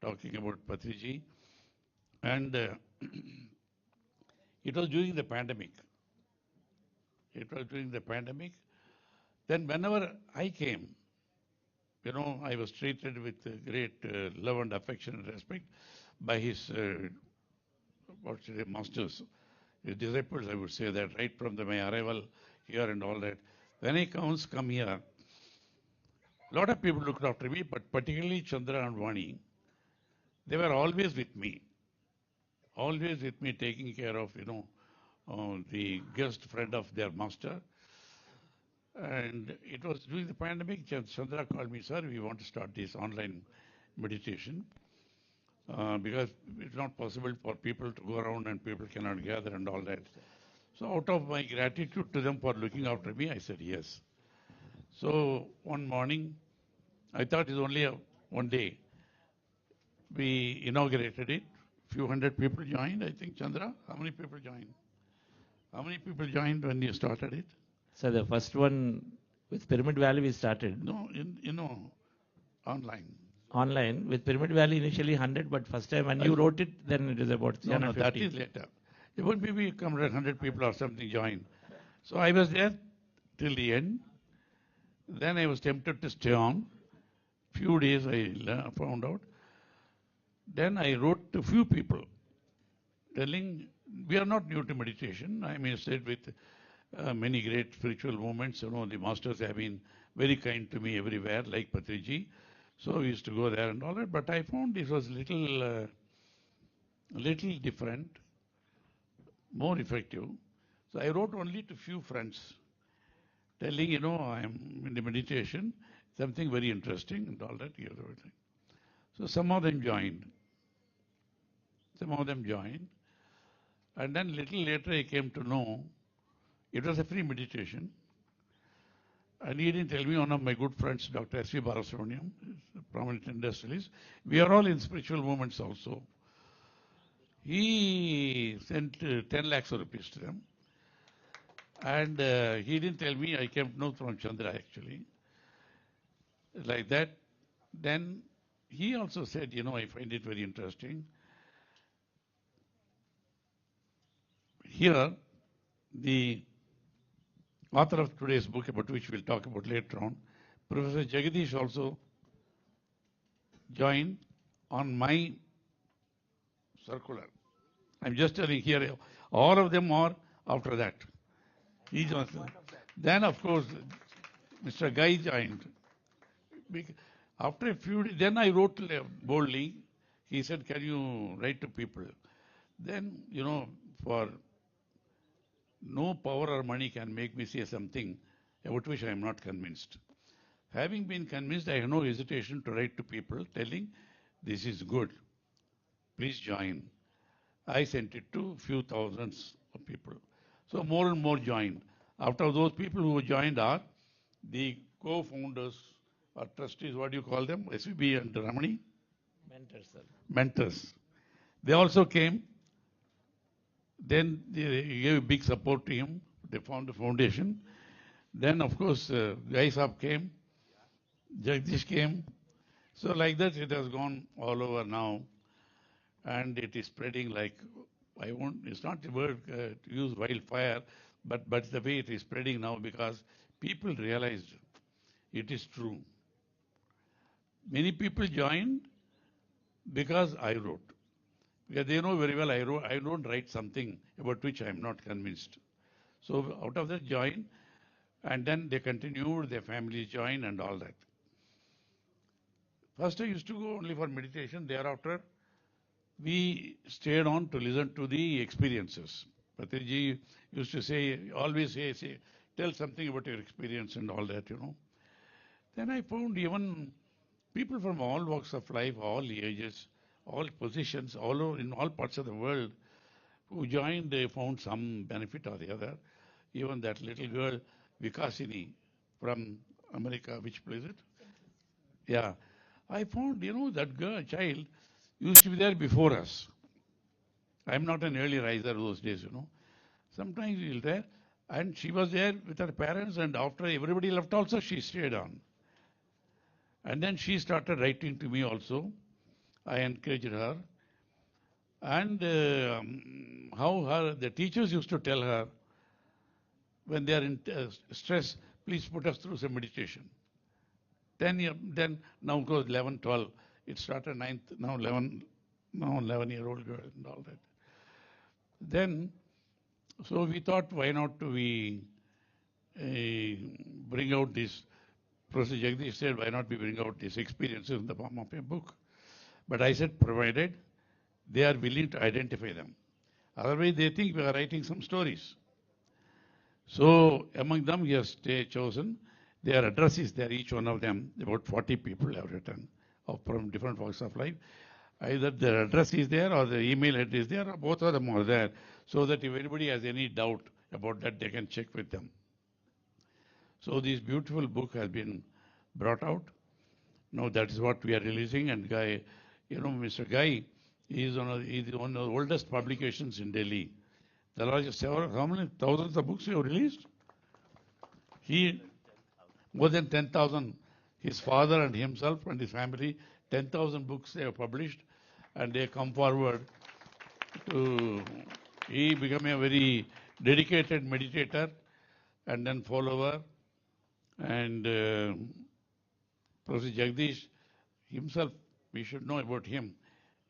Speaker 7: talking about Patriji. And it was during the pandemic. Then whenever I came, I was treated with great love and affection and respect by his masters, his disciples, I would say that, right from my arrival here and all that. When I come here, a lot of people looked after me, but particularly Chandra and Vani, they were always with me, taking care of, the guest friend of their master. And it was during the pandemic, Chandra called me, sir, we want to start this online meditation because it's not possible for people to go around and people cannot gather and all that. So out of my gratitude to them for looking after me, I said yes. So one morning, I thought it's only one day. We inaugurated it. Few hundred people joined, I think. Chandra, how many people joined? How many people joined when you started it?
Speaker 6: So the first one with Pyramid Valley we started.
Speaker 7: No, online.
Speaker 6: Online with Pyramid Valley initially 100, but first time when you wrote it, then it is about 350.
Speaker 7: No, that is later. Even maybe 100 people or something joined. So I was there till the end. Then I was tempted to stay on. Few days I found out. Then I wrote to few people telling, we are not new to meditation. I mean, stayed with many great spiritual movements. The masters have been very kind to me everywhere, like Patriji. So we used to go there and all that. But I found this was little different, more effective. So I wrote only to few friends, telling, I am in the meditation, something very interesting and all that. So some of them joined. And then little later I came to know it was a free meditation. And he didn't tell me, one of my good friends, Dr. S.V. Balasubramaniam, a prominent industrialist. We are all in spiritual movements also. He sent 10 lakhs of rupees to them. And he didn't tell me, I came to know from Chandra actually. Like that. Then he also said, I find it very interesting. Here, the author of today's book, about which we'll talk about later on, Professor Jagadish also joined on my circular. I'm just telling here, all of them are after that. He joined. Then, of course, Mr. Guy joined. After a few days, then I wrote boldly. He said, can you write to people? Then, for no power or money can make me say something about which I am not convinced. Having been convinced, I have no hesitation to write to people telling, this is good, please join. I sent it to few thousands of people. So more and more joined. After those people who joined are the co-founders or trustees, what do you call them? SVB and Ramani?
Speaker 6: Mentors, sir.
Speaker 7: Mentors. They also came. Then they gave big support to him. They found the foundation. Then, of course, Gai Saab came. Jagdish came. So like that, it has gone all over now. And it is spreading like, it's not the word to use wildfire, but the way it is spreading now because people realized it is true. Many people joined because I wrote. Because they know very well I don't write something about which I am not convinced. So out of that join, and then they continued, their families joined and all that. First I used to go only for meditation. Thereafter, we stayed on to listen to the experiences. Patriji used to say, always say, tell something about your experience and all that, Then I found even people from all walks of life, all ages, all positions, all over, in all parts of the world, who joined, they found some benefit or the other. Even that little girl, Vikasini, from America, which place it? Yeah. I found, that girl, child, used to be there before us. I'm not an early riser those days, Sometimes we were there, and she was there with her parents, and after everybody left also, she stayed on. And then she started writing to me also. I encouraged her. And how the teachers used to tell her, when they are in stress, please put us through some meditation. Then now goes 11, 12. It started 9th, now 11-year-old girl and all that. Then, so we thought, why not we bring out this. Professor Jagdish said, why not we bring out these experiences in the form of a book? But I said, provided they are willing to identify them. Otherwise, they think we are writing some stories. So, among them, he has chosen. Their address is there, each one of them. About 40 people have written from different walks of life. Either their address is there or the email address is there, or both of them are there. So that if anybody has any doubt about that, they can check with them. So this beautiful book has been brought out. Now that is what we are releasing. And Guy, Mr. Guy is one of the oldest publications in Delhi. The largest, how many thousands of books you have released? More than 10,000. His father and himself and his family, 10,000 books they have published, and they come forward to. He became a very dedicated meditator and then follower. And Professor Jagdish himself, we should know about him.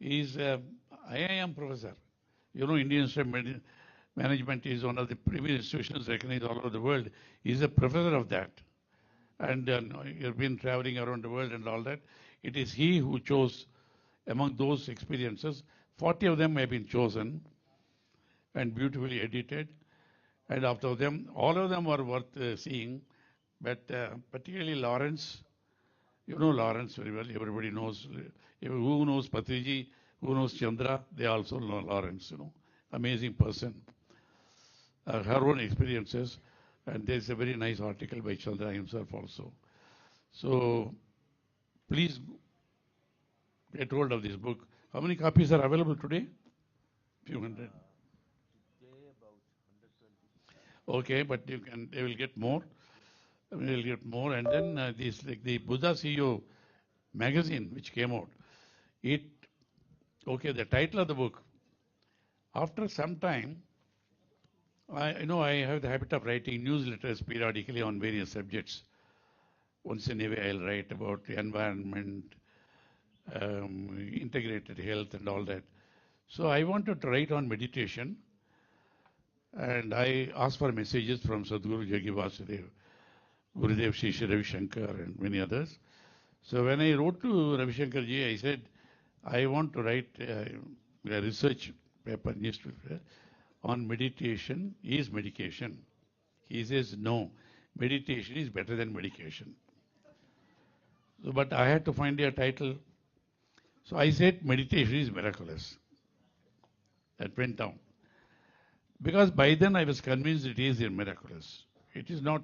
Speaker 7: He is an IIM professor. Indian Institute of Management is one of the premier institutions recognized all over the world. He is a professor of that. And he has been traveling around the world and all that. It is he who chose among those experiences. 40 of them have been chosen and beautifully edited. And after them, all of them are worth seeing. But particularly Lawrence, Lawrence very well. Everybody knows. Who knows Patriji, who knows Chandra, they also know Lawrence, Amazing person. Her own experiences. And there's a very nice article by Chandra himself also. So please get hold of this book. How many copies are available today? Few hundred. Okay, but they will get more. They will get more. And then like the Buddha CEO magazine, which came out, the title of the book, after some time, I have the habit of writing newsletters periodically on various subjects. Once in a way, I'll write about the environment, integrated health and all that. So I wanted to write on meditation, and I asked for messages from Sadhguru Jagi Vasudev, Gurudev Shishya Ravi Shankar, and many others. So when I wrote to Ravi Shankar ji, I said, I want to write a research paper, newspaper, on meditation is medication. He says, no, meditation is better than medication. So, but I had to find a title. So I said, meditation is miraculous. That went down. Because by then I was convinced it is miraculous. It is not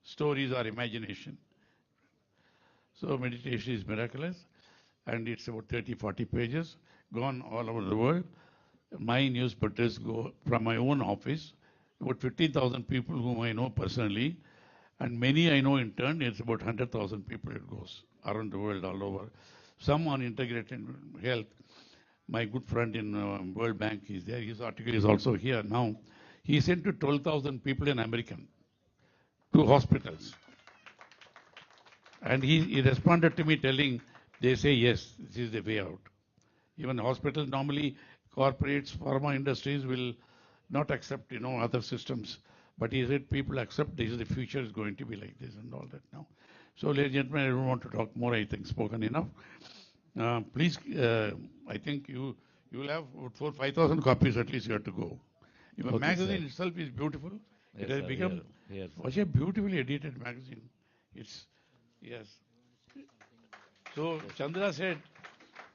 Speaker 7: stories or imagination. So meditation is miraculous, and it's about 30, 40 pages, gone all over the world. My newsletters go from my own office, about 50,000 people whom I know personally, and many I know in turn. It's about 100,000 people it goes around the world, all over. Some on integrated health. My good friend in World Bank is there. His article is also here now. He sent to 12,000 people in America, 2 hospitals. And he responded to me telling, they say, yes, this is the way out. Even hospitals normally corporates, pharma industries will not accept, other systems. But he said people accept this, the future is going to be like this and all that now. So, ladies and gentlemen, I don't want to talk more, I think spoken enough. Please, I think you will have 5,000 copies at least you have to go. Your
Speaker 6: Okay,
Speaker 7: magazine
Speaker 6: sir.
Speaker 7: itself is beautiful.
Speaker 6: Yes,
Speaker 7: It has
Speaker 6: sir,
Speaker 7: become
Speaker 6: here,
Speaker 7: such a beautifully edited magazine. It's, yes. So Chandra said,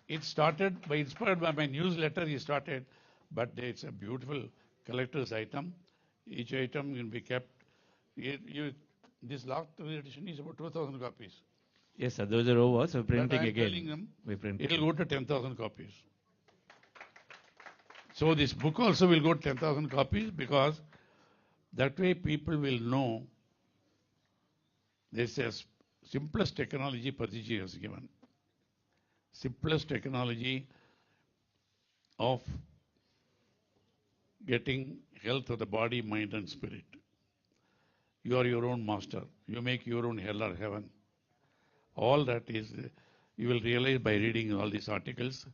Speaker 7: it started inspired by my newsletter he started, but it's a beautiful collector's item. Each item can be kept. This last edition is about 2,000 copies.
Speaker 6: Yes, sir. Those are over. So
Speaker 7: But
Speaker 6: printing
Speaker 7: I'm
Speaker 6: again.
Speaker 7: telling them,
Speaker 6: We print.
Speaker 7: it'll go to 10,000 copies. So this book also will go to 10,000 copies because that way people will know this is simplest technology Patriji has given. Simplest technology of getting health of the body, mind and spirit. You are your own master. You make your own hell or heaven. All that is, you will realize by reading all these articles,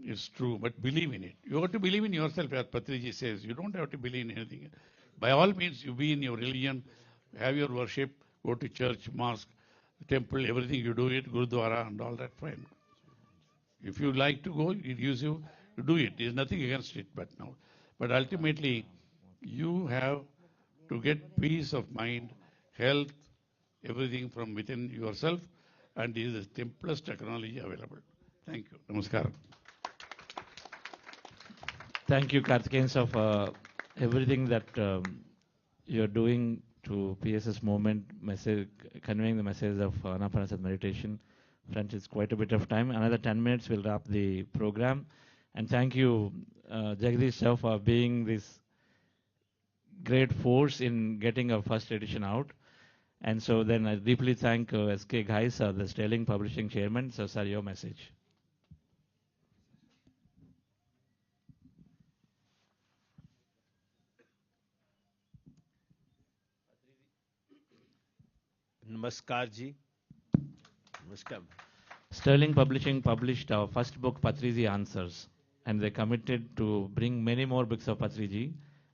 Speaker 7: it's true, but believe in it. You have to believe in yourself, as Patriji says. You don't have to believe in anything. By all means, you be in your religion, have your worship, go to church, mosque, temple, everything you do it, Gurudwara and all that, fine. If you like to go, it gives you to do it. There's nothing against it, but now. But ultimately, you have to get peace of mind, health, everything from within yourself, and this is the simplest technology available. Thank you. Namaskaram.
Speaker 6: Thank you, Karthikeyan, sir, for everything that you're doing to PSS movement, message, conveying the message of Ana-Pana-Sati meditation. Friends, it's quite a bit of time. Another 10 minutes, we'll wrap the program. And thank you, Jagdish sir, for being this great force in getting our first edition out. And so then I deeply thank S.K. Ghai, sir, the Sterling Publishing Chairman. So, sir, your message.
Speaker 8: Namaskar ji. Namaskar.
Speaker 6: Sterling Publishing published our first book, Patriji Answers, and they committed to bring many more books of Patriji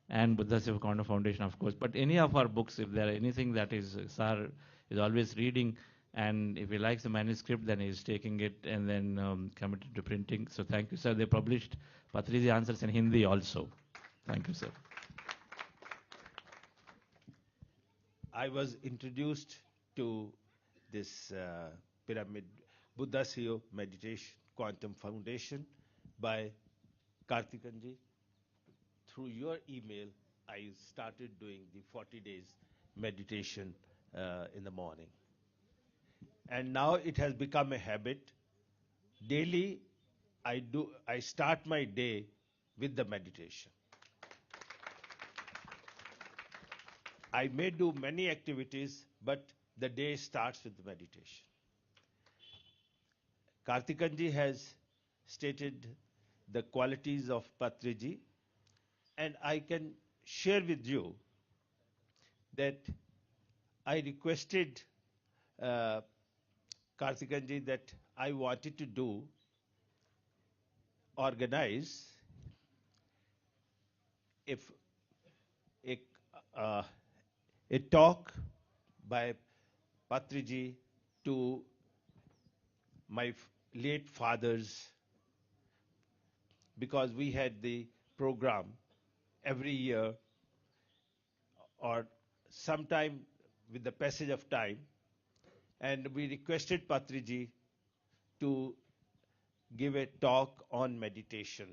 Speaker 6: and Buddha Seva Corner Foundation, of course. But any of our books, if there are anything that is, Sir is always reading, and if he likes the manuscript, then he's taking it and then committed to printing. So thank you, sir. They published Patriji Answers in Hindi also. Thank you, sir.
Speaker 8: I was introduced to this pyramid Buddha Seva Meditation Quantum Foundation by Karthikanji. Through your email, I started doing the 40 days meditation in the morning. And now it has become a habit. Daily, I start my day with the meditation. I may do many activities, but the day starts with the meditation. Karthikanji has stated the qualities of Patriji, and I can share with you that I requested Karthikanji that I wanted to organize a talk by Patriji to my late fathers, because we had the program every year or sometime with the passage of time, and we requested Patriji to give a talk on meditation,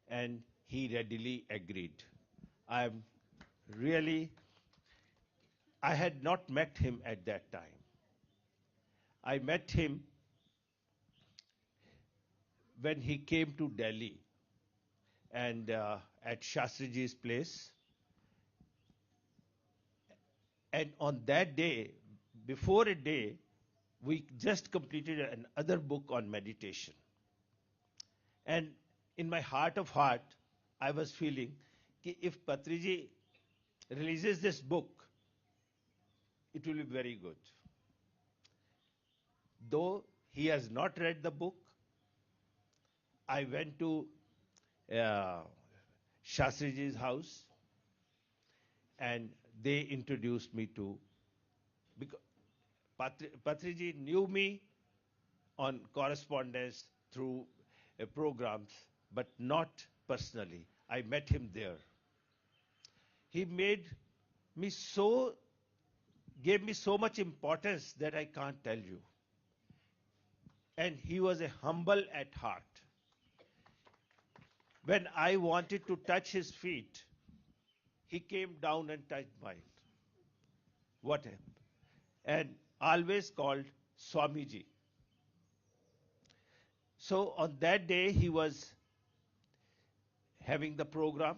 Speaker 8: and he readily agreed. I had not met him at that time. I met him when he came to Delhi and at Shastriji's place. And on that day, before a day, we just completed another book on meditation. And in my heart of heart, I was feeling that if Patriji releases this book, it will be very good. Though he has not read the book, I went to Shastriji's house, and they introduced me to, because Patriji knew me on correspondence through programs, but not personally. I met him there. He gave me so much importance that I can't tell you. And he was a humble at heart. When I wanted to touch his feet, he came down and touched mine. What happened? And always called Swamiji. So on that day, he was having the program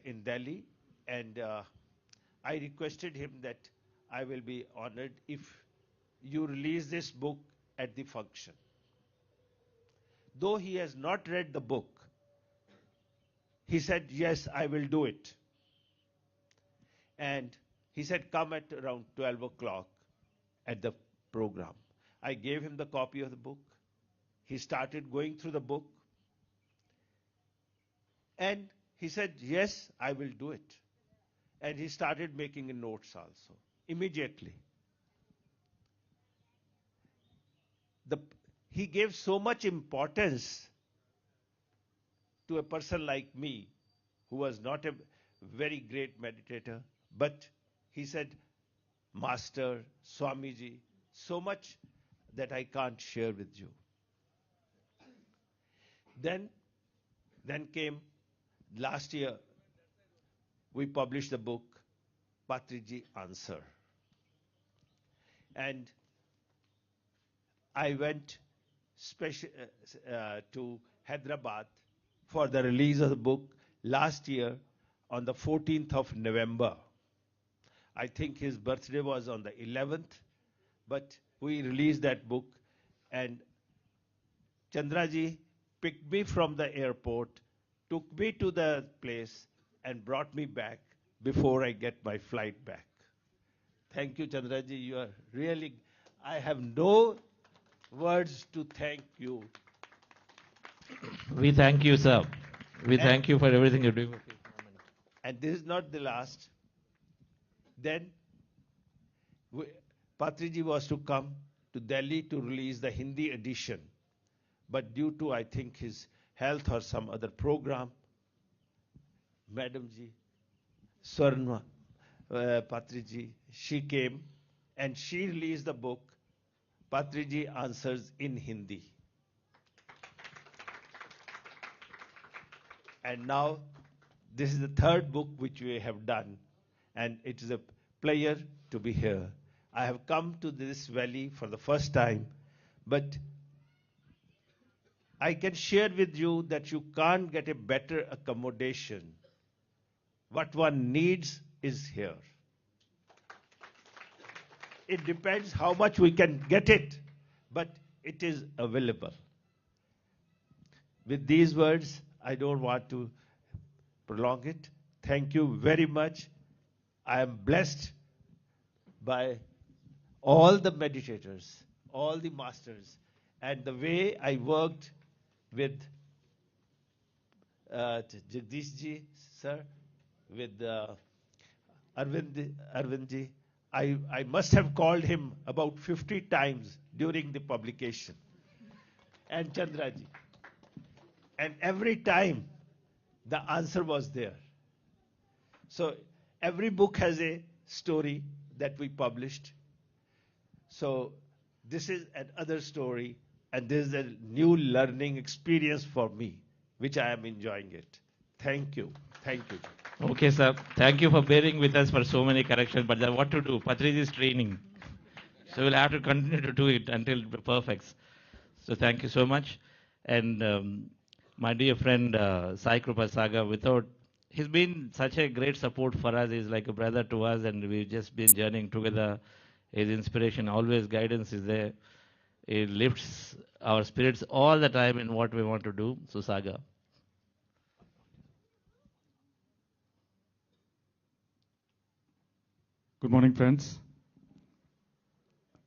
Speaker 8: in Delhi, and I requested him that I will be honored if you release this book at the function. Though he has not read the book, he said, yes, I will do it. And he said, come at around 12 o'clock at the program. I gave him the copy of the book. He started going through the book. And he said, yes, I will do it. And he started making notes also, immediately. He gave so much importance to a person like me, who was not a very great meditator, but he said, Master, Swamiji, so much that I can't share with you. Then came last year, we published the book, Patriji Answer. And I went to Hyderabad for the release of the book last year on the 14th of November. I think his birthday was on the 11th, but we released that book, and Chandraji picked me from the airport, took me to the place, and brought me back before I get my flight back. Thank you, Chandraji. You are really, I have no words to thank you.
Speaker 6: We thank you, sir. We thank you for everything you're doing for this moment.
Speaker 8: And this is not the last. Then Patriji was to come to Delhi to release the Hindi edition. But due to, I think, his health or some other program, Madam Ji, Swarna Patriji, she came and she released the book, Patriji Answers in Hindi. And now, this is the third book which we have done, and it is a pleasure to be here. I have come to this valley for the first time, but I can share with you that you can't get a better accommodation. What one needs is here. It depends how much we can get it, but it is available. With these words, I don't want to prolong it. Thank you very much. I am blessed by all the meditators, all the masters, and the way I worked with Jagdish ji, sir, with Arvind ji. I must have called him about 50 times during the publication, and Chandra ji. And every time the answer was there. So every book has a story that we published. So this is another story, and this is a new learning experience for me, which I am enjoying it. Thank you. Thank you.
Speaker 6: Okay, sir. Thank you for bearing with us for so many corrections, but what to do? Patriji is training. So we'll have to continue to do it until it perfects. So thank you so much. And my dear friend Sai Krupa Saga, he's been such a great support for us. He's like a brother to us, and we've just been journeying together. His inspiration, always guidance is there. It lifts our spirits all the time in what we want to do. So Saga.
Speaker 9: Good morning, friends.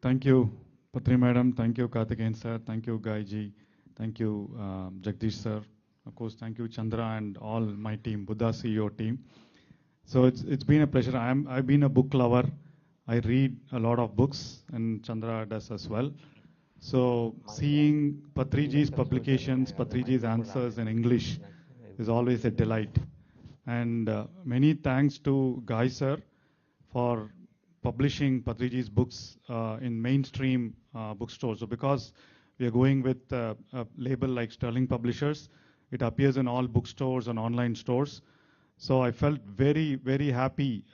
Speaker 9: Thank you, Patri Madam. Thank you, Karthikeyan sir. Thank you, Gaiji. Thank you, Jagdish sir. Of course, thank you, Chandra, and all my team, Buddha CEO team. So it's been a pleasure. I've been a book lover. I read a lot of books, and Chandra does as well. So seeing Patriji's publications, Patriji's answers in English is always a delight. And many thanks to Guy sir for publishing Patriji's books in mainstream bookstores. So because we are going with a label like Sterling Publishers, it appears in all bookstores and online stores. So I felt very, very happy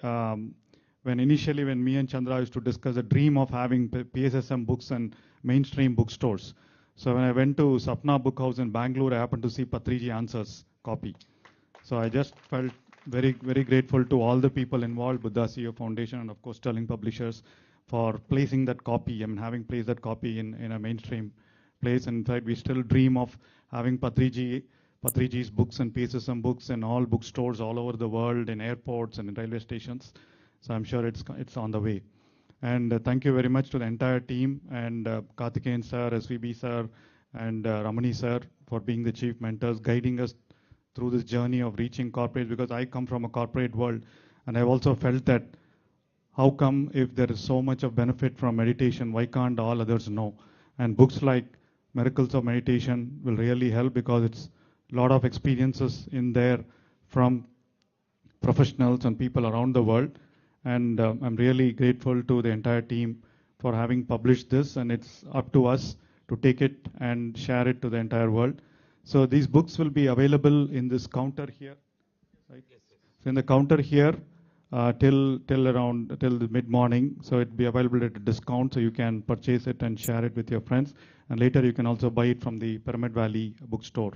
Speaker 9: when me and Chandra used to discuss the dream of having PSSM books and mainstream bookstores. So when I went to Sapna Book House in Bangalore, I happened to see Patriji Answers copy. So I just felt very, very grateful to all the people involved, Buddha CEO Foundation and of course Sterling Publishers, for placing that copy, having placed that copy in a mainstream place. And in fact, we still dream of having Patriji's books and PSSM books in all bookstores all over the world, in airports and in railway stations. So I'm sure it's on the way. And thank you very much to the entire team and Karthikeyan sir, SVB sir, and Ramani sir for being the chief mentors, guiding us through this journey of reaching corporates, because I come from a corporate world and I've also felt that how come if there is so much of benefit from meditation, why can't all others know? And books like Miracles of Meditation will really help because it's a lot of experiences in there from professionals and people around the world. And I'm really grateful to the entire team for having published this, and it's up to us to take it and share it to the entire world. So these books will be available in this counter here. Right? Yes. So in the counter here till the mid-morning. So it'll be available at a discount, so you can purchase it and share it with your friends. And later you can also buy it from the Pyramid Valley bookstore.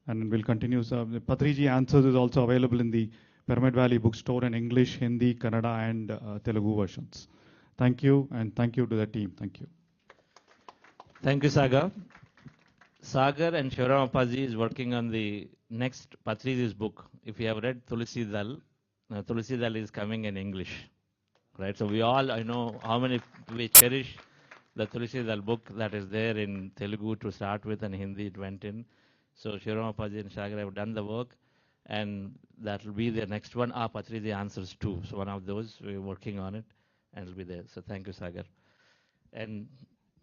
Speaker 9: And we'll continue. So the Patriji Answers is also available in the Pyramid Valley bookstore in English, Hindi, Kannada, and Telugu versions. Thank you, and thank you to the team. Thank you.
Speaker 6: Thank you, Sagar. Sagar and Shivaram Appaji is working on the next Patriji's book. If you have read Tulsi Dal, Tulsi Dal is coming in English, right? So we all, I know how many we cherish the Tulsi Dal book that is there in Telugu to start with, and Hindi it went in. So Shivaram Appaji and Sagar have done the work, and that will be the next one. Patriji Answers too. So one of those, we're working on it, and it'll be there. So thank you, Sagar. And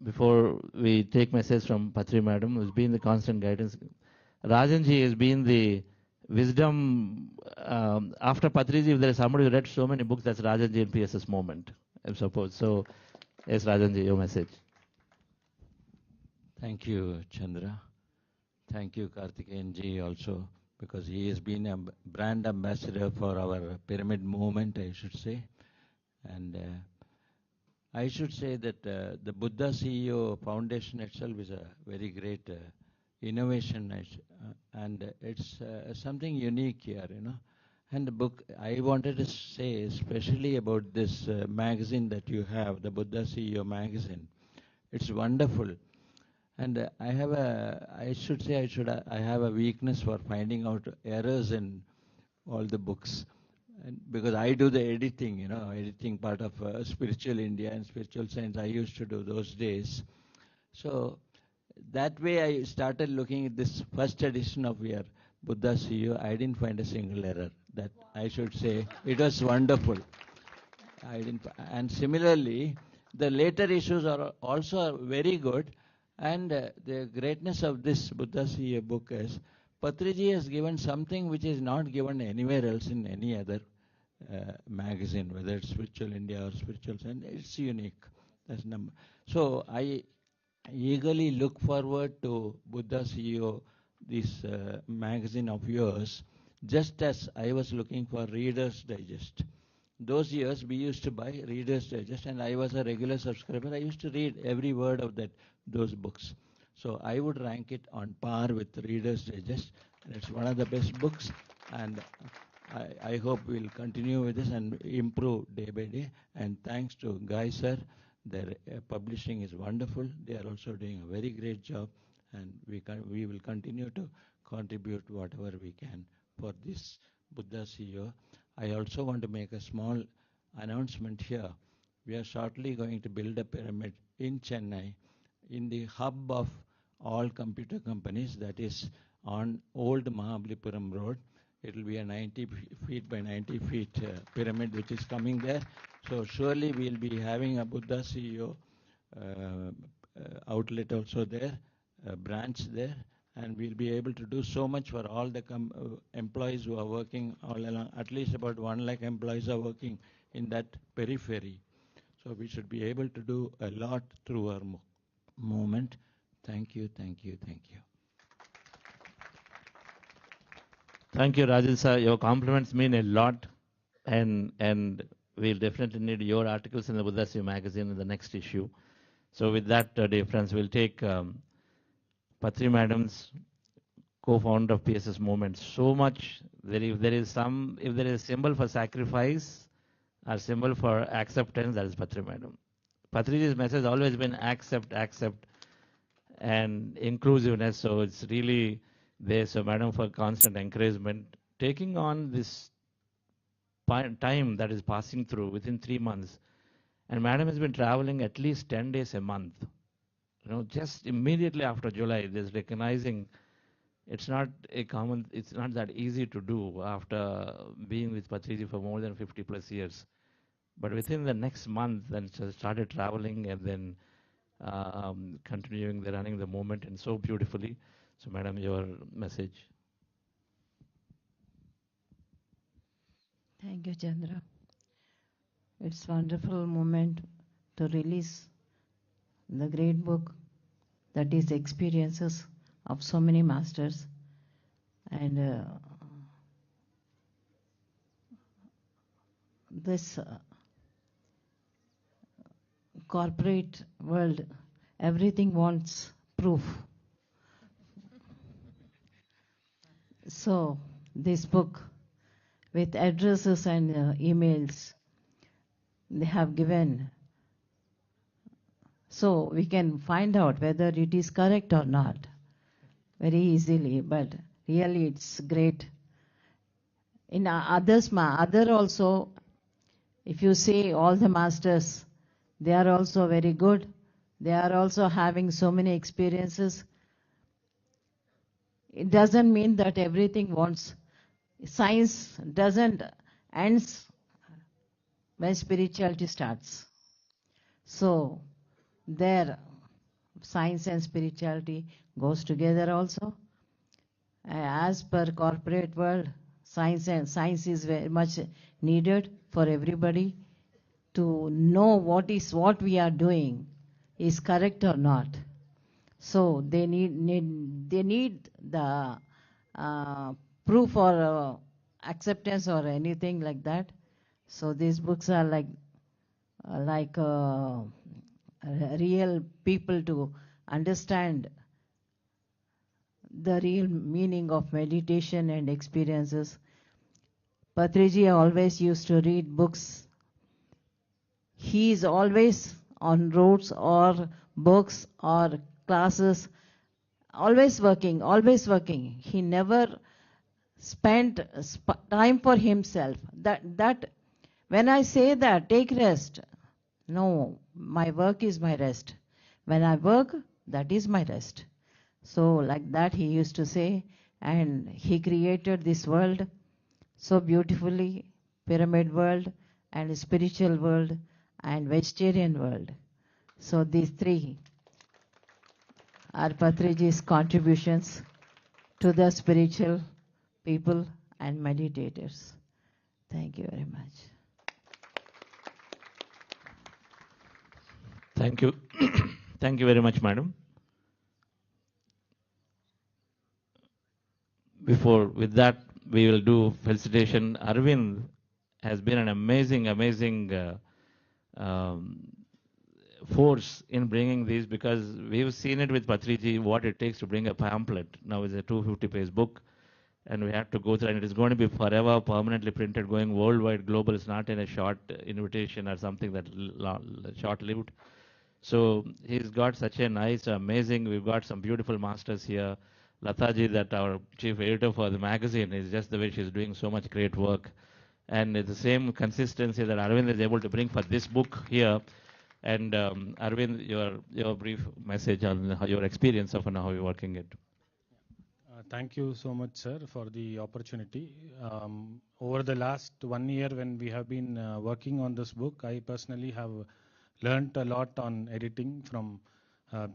Speaker 6: before we take message from Patri Madam, who's been the constant guidance, Rajanji has been the wisdom. After Patriji, if there is somebody who read so many books, that's Rajanji in PSS moment, I suppose. So, yes, Rajanji, your message.
Speaker 4: Thank you, Chandra. Thank you, Karthikeyanji, also, because he has been a brand ambassador for our pyramid movement, I should say. And I should say that the Buddha CEO Foundation itself is a very great innovation, and it's something unique here, you know. And the book, I wanted to say especially about this magazine that you have, the Buddha CEO magazine. It's wonderful. And I have a weakness for finding out errors in all the books. And because I do the editing, you know, editing part of Spiritual India and Spiritual Science, I used to do those days. So that way I started looking at this first edition of your Buddha CEO. I didn't find a single error. That I should say, it was wonderful. And similarly, the later issues are also very good. And the greatness of this Buddha CEO book is, Patriji has given something which is not given anywhere else in any other magazine, whether it's Spiritual India or Spiritual Science. It's unique. That's number. So I eagerly look forward to Buddha CEO, this magazine of yours, just as I was looking for Reader's Digest. Those years we used to buy Reader's Digest, and I was a regular subscriber. I used to read every word of those books. So I would rank it on par with Reader's Digest. It's one of the best books, and I hope we'll continue with this and improve day by day. And thanks to Guy sir, their publishing is wonderful. They are also doing a very great job, and we will continue to contribute whatever we can for this Buddha CEO. I also want to make a small announcement here. We are shortly going to build a pyramid in Chennai, in the hub of all computer companies. That is on Old Mahabalipuram Road. It will be a 90 feet by 90 feet pyramid which is coming there. So surely we'll be having a Buddha CEO outlet also there, a branch there, and we'll be able to do so much for all the employees who are working all along. At least about 1 lakh employees are working in that periphery. So we should be able to do a lot through our movement. Thank you, thank you, thank you.
Speaker 6: Thank you, Rajan sir. Your compliments mean a lot, and we'll definitely need your articles in the Buddha CEO magazine in the next issue. So with that, dear friends, we'll take Patri Madam's co-founder of PSS movement. So much, if there is a symbol for sacrifice or symbol for acceptance, that is Patri Madam. Patriji's message has always been accept, and inclusiveness. So it's really there. So Madam, for constant encouragement, taking on this time that is passing through within 3 months. And Madam has been traveling at least 10 days a month. You know, just immediately after July, there's recognizing it's not that easy to do after being with Patriji for more than 50 plus years. But within the next month, then she started traveling and then continuing running the movement, and so beautifully. So Madam, your message.
Speaker 10: Thank you, Chandra. It's wonderful moment to release the great book that is experiences of so many masters. And this corporate world, everything wants proof. So this book with addresses and emails they have given, so we can find out whether it is correct or not very easily. But really it's great. In other also, if you see all the masters, they are also very good. They are also having so many experiences. It doesn't mean that everything wants. Science doesn't ends when spirituality starts. So there, science and spirituality goes together also. As per corporate world, science is very much needed for everybody to know what we are doing is correct or not. So they need the proof or acceptance or anything like that. So these books are like real people to understand the real meaning of meditation and experiences. Patriji always used to read books. He is always on roads or books or classes, always working. He never spent time for himself. That when I say that, take rest. No, my work is my rest. When I work, that is my rest. So like that he used to say, and he created this world so beautifully, pyramid world and spiritual world and vegetarian world. So these three are Patriji's contributions to the spiritual people and meditators. Thank you very much.
Speaker 6: Thank you. Thank you very much, Madam. With that, we will do felicitation. Arvind has been an amazing force in bringing these, because we've seen it with Patriji, what it takes to bring a pamphlet. Now it's a 250-page book, and we have to go through, and it is going to be forever permanently printed, going worldwide, global. It's not in a short invitation or something that short-lived. So he's got such a nice, amazing, we've got some beautiful masters here. Lataji, that our chief editor for the magazine, is just the way she's doing so much great work. And it's the same consistency that Arvind is able to bring for this book here. And Arvind, your brief message on how your experience of and how you're working it.
Speaker 9: Thank you so much, sir, for the opportunity. Over the last 1 year, when we have been working on this book, I personally have learnt a lot on editing from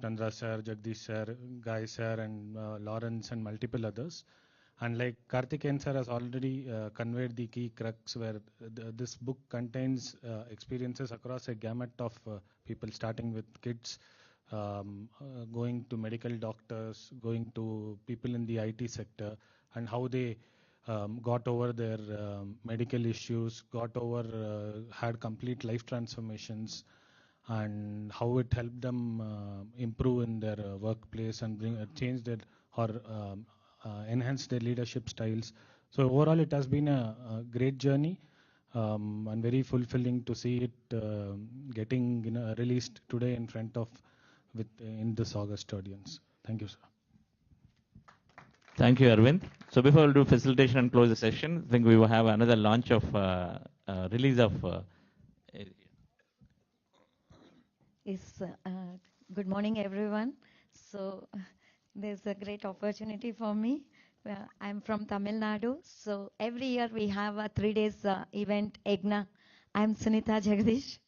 Speaker 9: Chandra sir, Jagdish sir, Guy sir, and Lawrence, and multiple others. And like Karthikeyan sir has already conveyed the key crux, where this book contains experiences across a gamut of people, starting with kids, going to medical doctors, going to people in the IT sector, and how they got over their medical issues, had complete life transformations, and how it helped them improve in their workplace and change their or enhance their leadership styles. So overall, it has been a great journey, and very fulfilling to see it getting released today in front of in this August audience. Thank you, sir.
Speaker 6: Thank you, Arvind. So before we do facilitation and close the session, I think we will have another launch of release of.
Speaker 11: Good morning, everyone. So there's a great opportunity for me. I'm from Tamil Nadu. So every year we have a 3 days event, Egna. I'm Sunita Jagdish,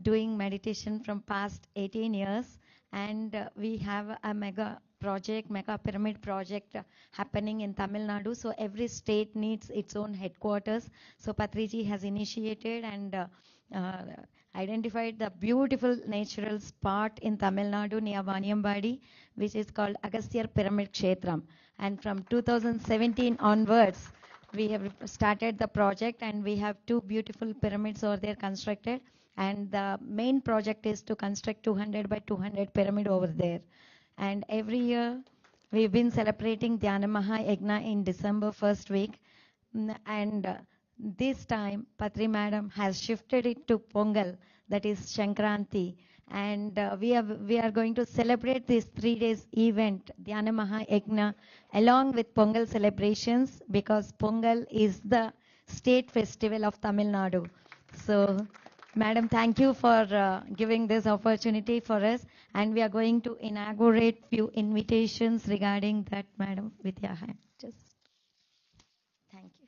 Speaker 11: doing meditation from past 18 years. And we have a mega pyramid project happening in Tamil Nadu. So every state needs its own headquarters. So Patriji has initiated and identified the beautiful natural spot in Tamil Nadu near Vaniyambadi, which is called Agasthyar Pyramid Kshetram. And from 2017 onwards, we have started the project, and we have 2 beautiful pyramids over there constructed. And the main project is to construct 200 by 200 pyramid over there. And every year, we've been celebrating Dhyana Maha Yagna in December first week. And this time, Patri Madam has shifted it to Pongal, that is Shankranti. And we are going to celebrate this 3 days event, Dhyana Maha Yagna, along with Pongal celebrations, because Pongal is the state festival of Tamil Nadu. So, Madam, thank you for giving this opportunity for us. And we are going to inaugurate few invitations regarding that, Madam, with your hand. Just thank you.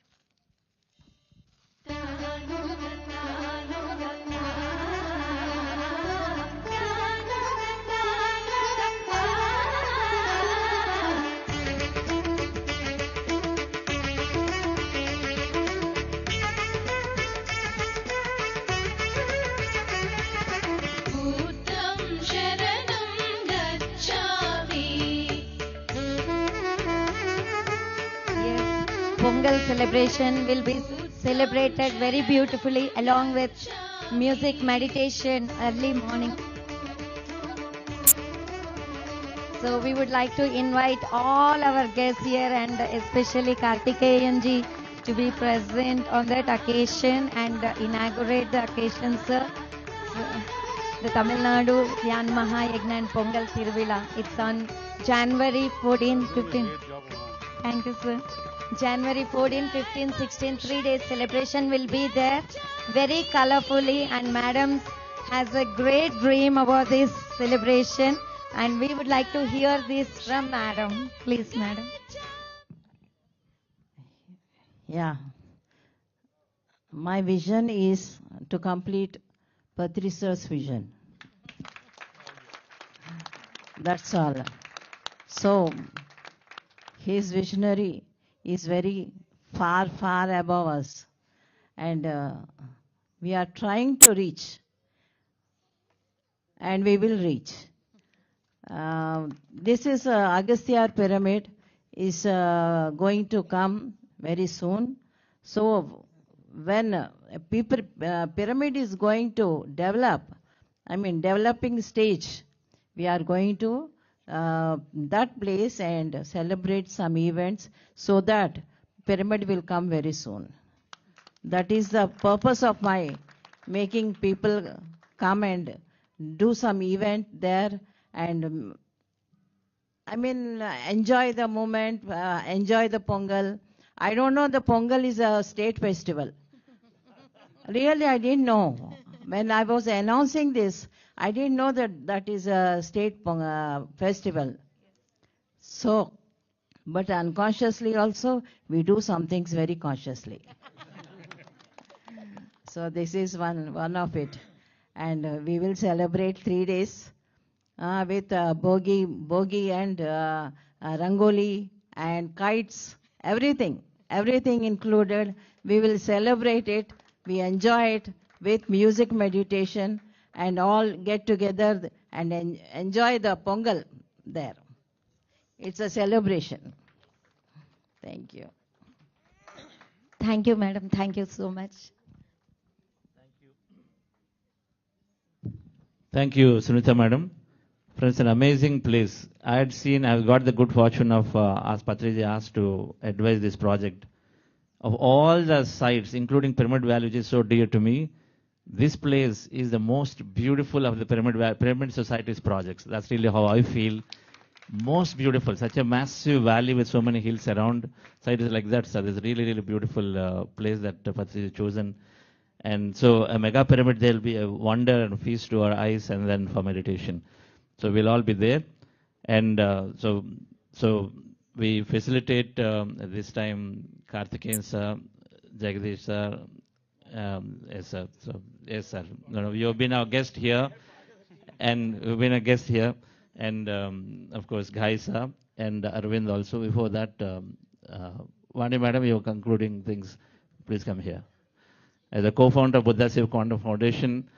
Speaker 11: Pongal celebration will be celebrated very beautifully along with music, meditation, early morning. So we would like to invite all our guests here, and especially Karthikeyan ji, to be present on that occasion and inaugurate the occasion, sir. The Tamil Nadu Dhyana Maha Yagna and Pongal Tiruvila. It's on January 14, 15. Thank you, sir. January 14, 15, 16, 3 days celebration will be there, very colorfully, and Madam has a great dream about this celebration, and we would like to hear this from Madam. Please, Madam.
Speaker 10: Yeah. My vision is to complete Patri sir's vision. That's all. So, his visionary is very far, far above us. And we are trying to reach. And we will reach. This is Agasthyar Pyramid is going to come very soon. So when a pyramid is going to develop, developing stage, we are going to that place and celebrate some events so that pyramid will come very soon. That is the purpose of my making people come and do some event there and enjoy the moment, enjoy the Pongal. I don't know the Pongal is a state festival. Really, I didn't know. when I was announcing this, I didn't know that that is a state festival. So, but unconsciously also, we do some things very consciously. So this is one of it. And we will celebrate 3 days with bogi and rangoli and kites, everything included. We will celebrate it, we enjoy it with music meditation and all get together and enjoy the Pongal there. It's a celebration. Thank you.
Speaker 11: Thank you, madam. Thank you so much.
Speaker 6: Thank you, Sunita madam. Friends, an amazing place. I've got the good fortune of Patriji asked to advise this project. Of all the sites, including Pyramid Valley, which is so dear to me, this place is the most beautiful of the Pyramid Society's projects. That's really how I feel. Most beautiful. Such a massive valley with so many hills around. Site is like that, sir. It's really, really beautiful place that Patriji has chosen. And so a mega pyramid, there will be a wonder and feast to our eyes and then for meditation. So we'll all be there. And so we facilitate this time Karthikeyan sir, Jagdish sir, yes sir. So, yes sir. No, you've been our guest here. And you've been a guest here. And of course, Ghai sir and Arvind also. Before that, Vani madam, you're concluding things. Please come here. As a co-founder of Buddha Seva Quantum Foundation,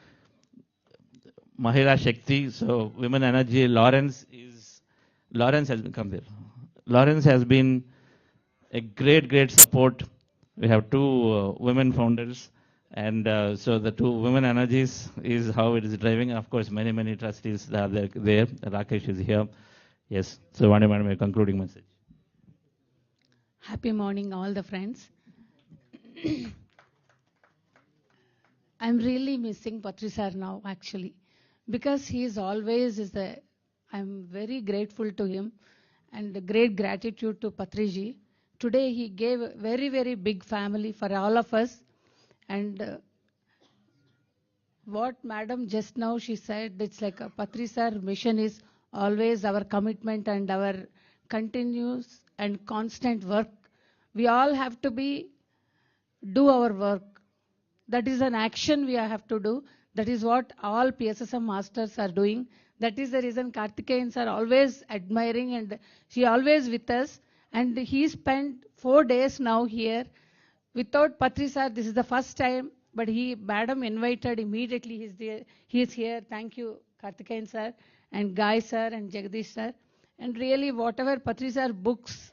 Speaker 6: Mahila Shakti, so Women Energy, Lawrence has come there. Lawrence has been a great support. We have two women founders, and so the two Women Energies is how it is driving. And of course, many trustees are there. Rakesh is here. Yes. So, Vani madam, a concluding message.
Speaker 12: Happy morning, all the friends. I'm really missing Patri sir now, actually, because he is always I'm very grateful to him and great gratitude to Patriji. Today he gave a very big family for all of us. And what madam just now she said, it's like a Patri sir mission is always our commitment and our continuous and constant work. We all have to do our work. That is an action we have to do. That is what all PSSM masters are doing. That is the reason Karthikeyans are always admiring and she always with us. And he spent 4 days now here. Without Patri sir, this is the first time, but madam invited immediately. He's there. He is here. Thank you, Karthikeyan sir and Guy sir and Jagdish sir. And really, whatever Patri sir books,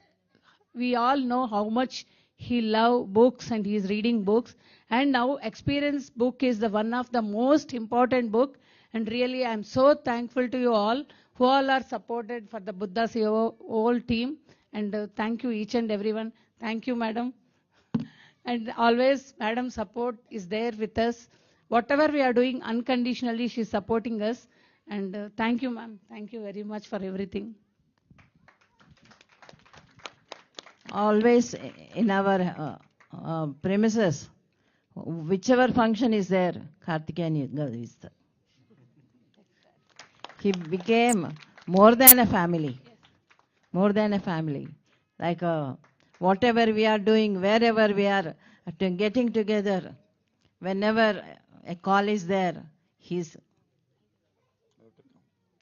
Speaker 12: we all know how much he loves books and he is reading books. And now experience book is one of the most important book. And really, I'm so thankful to you all who all are supported for the Buddha Seva whole team. And thank you each and everyone. Thank you, madam. And always, madam support is there with us. Whatever we are doing unconditionally, she is supporting us. And thank you, ma'am. Thank you very much for everything.
Speaker 10: Always in our premises, whichever function is there, Karthikeyan is there. He became more than a family. More than a family. Like whatever we are doing, wherever we are getting together, whenever a call is there, he's...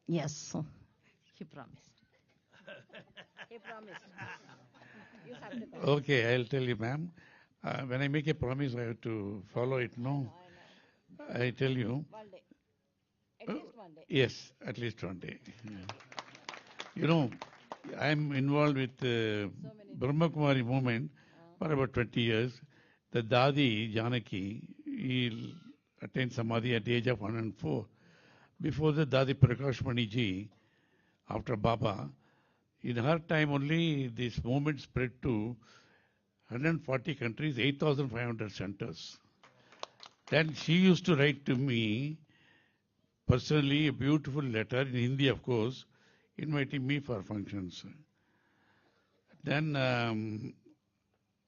Speaker 10: Yes, he promised. He promised. You have to come.
Speaker 7: Okay, I'll tell you, ma'am. When I make a promise, I have to follow it, no? I tell you.
Speaker 10: 1 day. At least 1 day.
Speaker 7: Yes, at least 1 day. Yeah. You know, I'm involved with Brahma Kumari movement for about 20 years. The Dadi, Janaki, he attained Samadhi at the age of 104. Before the Dadi Prakash Mani ji, after Baba, in her time only this movement spread to 140 countries, 8,500 centers. Then she used to write to me personally a beautiful letter, in Hindi of course, inviting me for functions. Then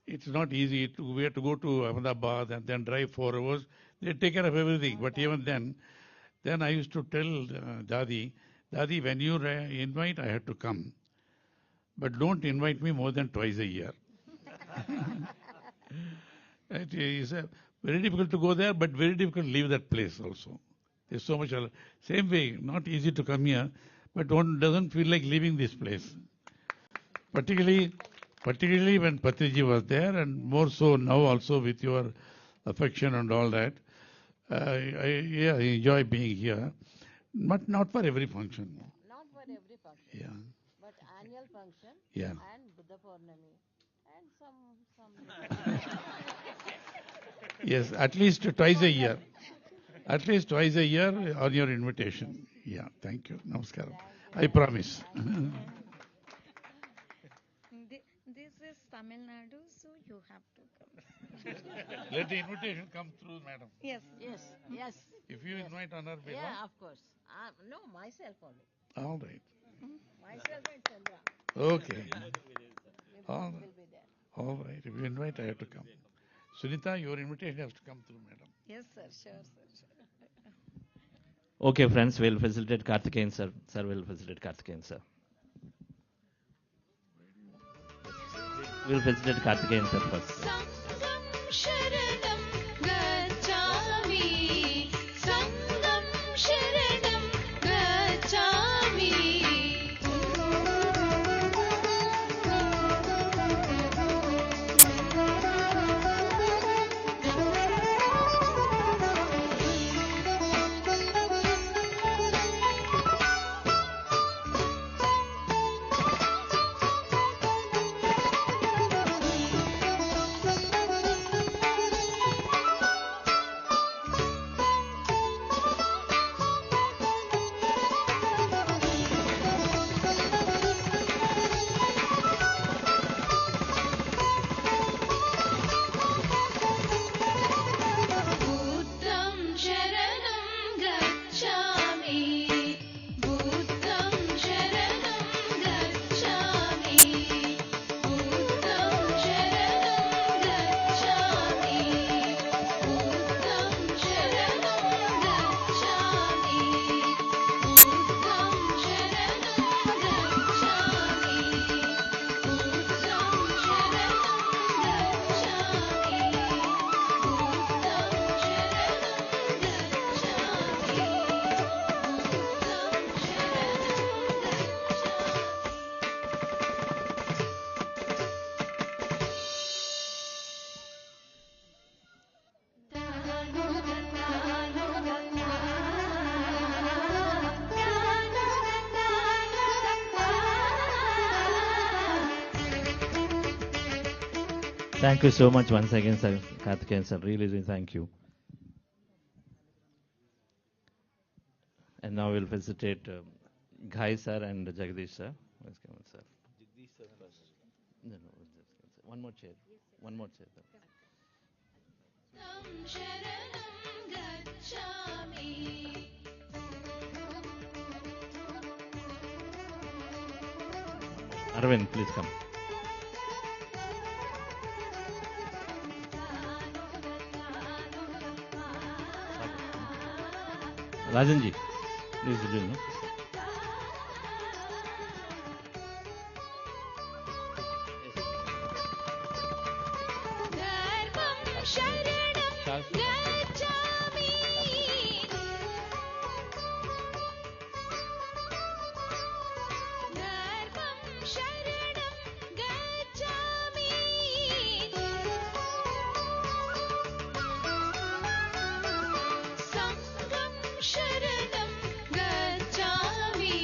Speaker 7: it's not easy. We have to go to Ahmedabad and then drive 4 hours. They take care of everything. But even then I used to tell Dadi, when you invite, I have to come. But don't invite me more than twice a year. It is very difficult to go there, but very difficult to leave that place also. There's so much. Same way, not easy to come here, but one doesn't feel like leaving this place. Particularly when Patriji was there, and more so now also with your affection and all that. I enjoy being here, but not for every function.
Speaker 10: Not for every function.
Speaker 7: Yeah.
Speaker 10: But annual function.
Speaker 7: Yeah.
Speaker 10: And Buddha Purnami. And some.
Speaker 7: Yes, at least twice a year. At least twice a year on your invitation. Yeah, thank you. Namaskaram. I promise.
Speaker 11: This is Tamil Nadu, so you have to come.
Speaker 7: Let the invitation come through, madam.
Speaker 11: Yes.
Speaker 10: Yes.
Speaker 7: If you invite on her behalf.
Speaker 10: Yeah, of course. No, myself only.
Speaker 7: All right.
Speaker 10: Myself and Chandra.
Speaker 7: Okay. All
Speaker 10: Will
Speaker 7: right.
Speaker 10: be there.
Speaker 7: All right. If you invite, I have to come. Sunita, your invitation has to come through, madam.
Speaker 11: Yes, sir. Sure.
Speaker 6: Okay, friends, we'll facilitate Karthikeyan, sir. Sir will facilitate Karthikeyan, sir. We'll facilitate Karthikeyan, sir, first.
Speaker 13: Sangam Sharanam Gacchami. Sangam Sharanam Gacchami. Buddham Sharanam Gacchami. Buddham Sharanam Gacchami. Buddham Sharanam Gacchami. Buddham Sharanam Gacchami. Buddham Sharanam Gacchami. Buddham
Speaker 6: Thank you so much once again, sir. Karthikeyan, sir. Really thank you. And now we'll facilitate Ghai, sir, and Jagdish, sir. Let's come on, sir.
Speaker 8: Jagdish sir first.
Speaker 6: No. One more chair. One more chair. Sir.
Speaker 13: Sharanam Gacchami.
Speaker 6: Arvind, please come. Rajanji, please do. No?
Speaker 13: Dharmam Sharanam Gacchami. Dharmam Sharanam Gacchami. Sangam Sharanam Gacchami.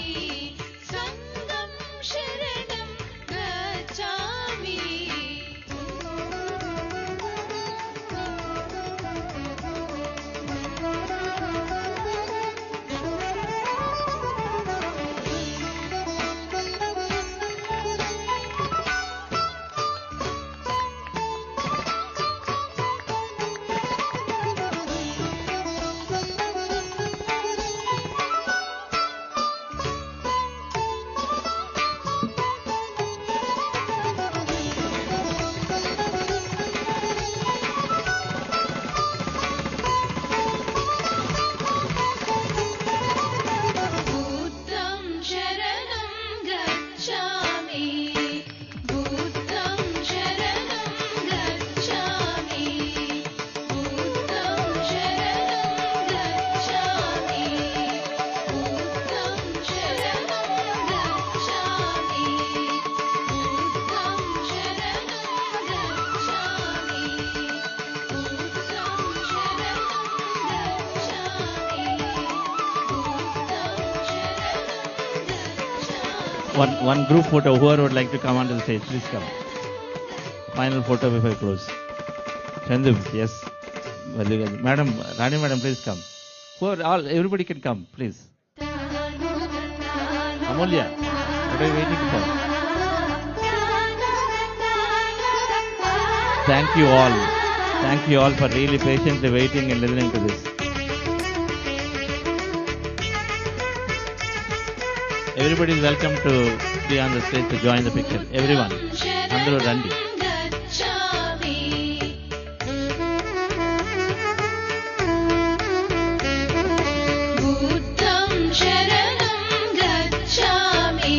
Speaker 13: Sangam Sharanam Gacchami.
Speaker 6: One group photo. Whoever would like to come onto the stage, please come. Final photo before I close. Chandu, yes. Madam, Rani Madam, please come. Everybody can come, please. Amulya, what are you waiting for? Thank you all. Thank you all for really patiently waiting and listening to this. Everybody is welcome to be on the stage to join the picture. Everyone. Andru Randi.
Speaker 13: Buddham Sharanam Gacchami.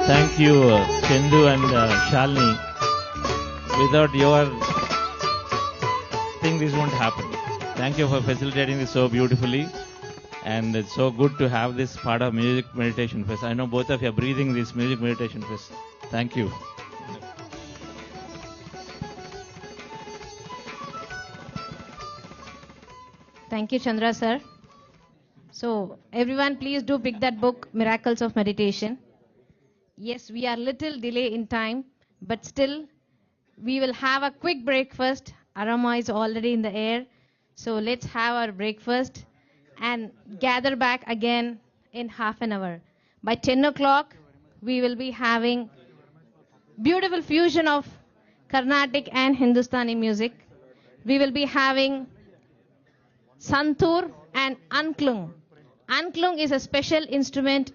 Speaker 6: Thank you, Chendu and Shalini. Without your thing, this won't happen. Thank you for facilitating this so beautifully. And it's so good to have this part of Music Meditation Fest. I know both of you are breathing this Music Meditation Fest. Thank you.
Speaker 1: Thank you, Chandra sir. So, everyone, please do pick that book, Miracles of Meditation. Yes, we are little delay in time, but still, we will have a quick breakfast. Aroma is already in the air. So, let's have our breakfast and gather back again in half an hour. By 10 o'clock, we will be having beautiful fusion of Carnatic and Hindustani music. We will be having Santur and Angklung. Angklung is a special instrument,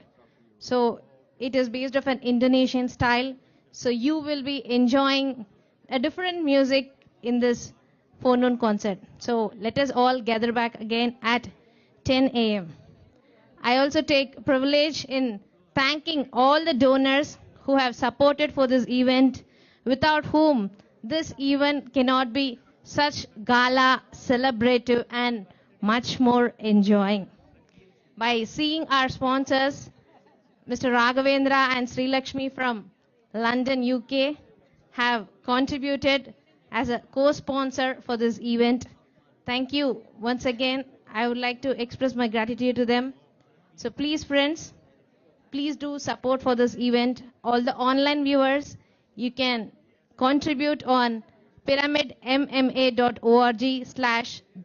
Speaker 1: so it is based off an Indonesian style. So you will be enjoying a different music in this forenoon concert. So let us all gather back again at 10 a.m. I also take privilege in thanking all the donors who have supported for this event, without whom this event cannot be such gala, celebrative and much more enjoying. By seeing our sponsors, Mr. Raghavendra and Sri Lakshmi from London, UK, have contributed as a co-sponsor for this event. Thank you once again. I would like to express my gratitude to them. So please, friends, please do support for this event. All the online viewers, you can contribute on pyramidmma.org/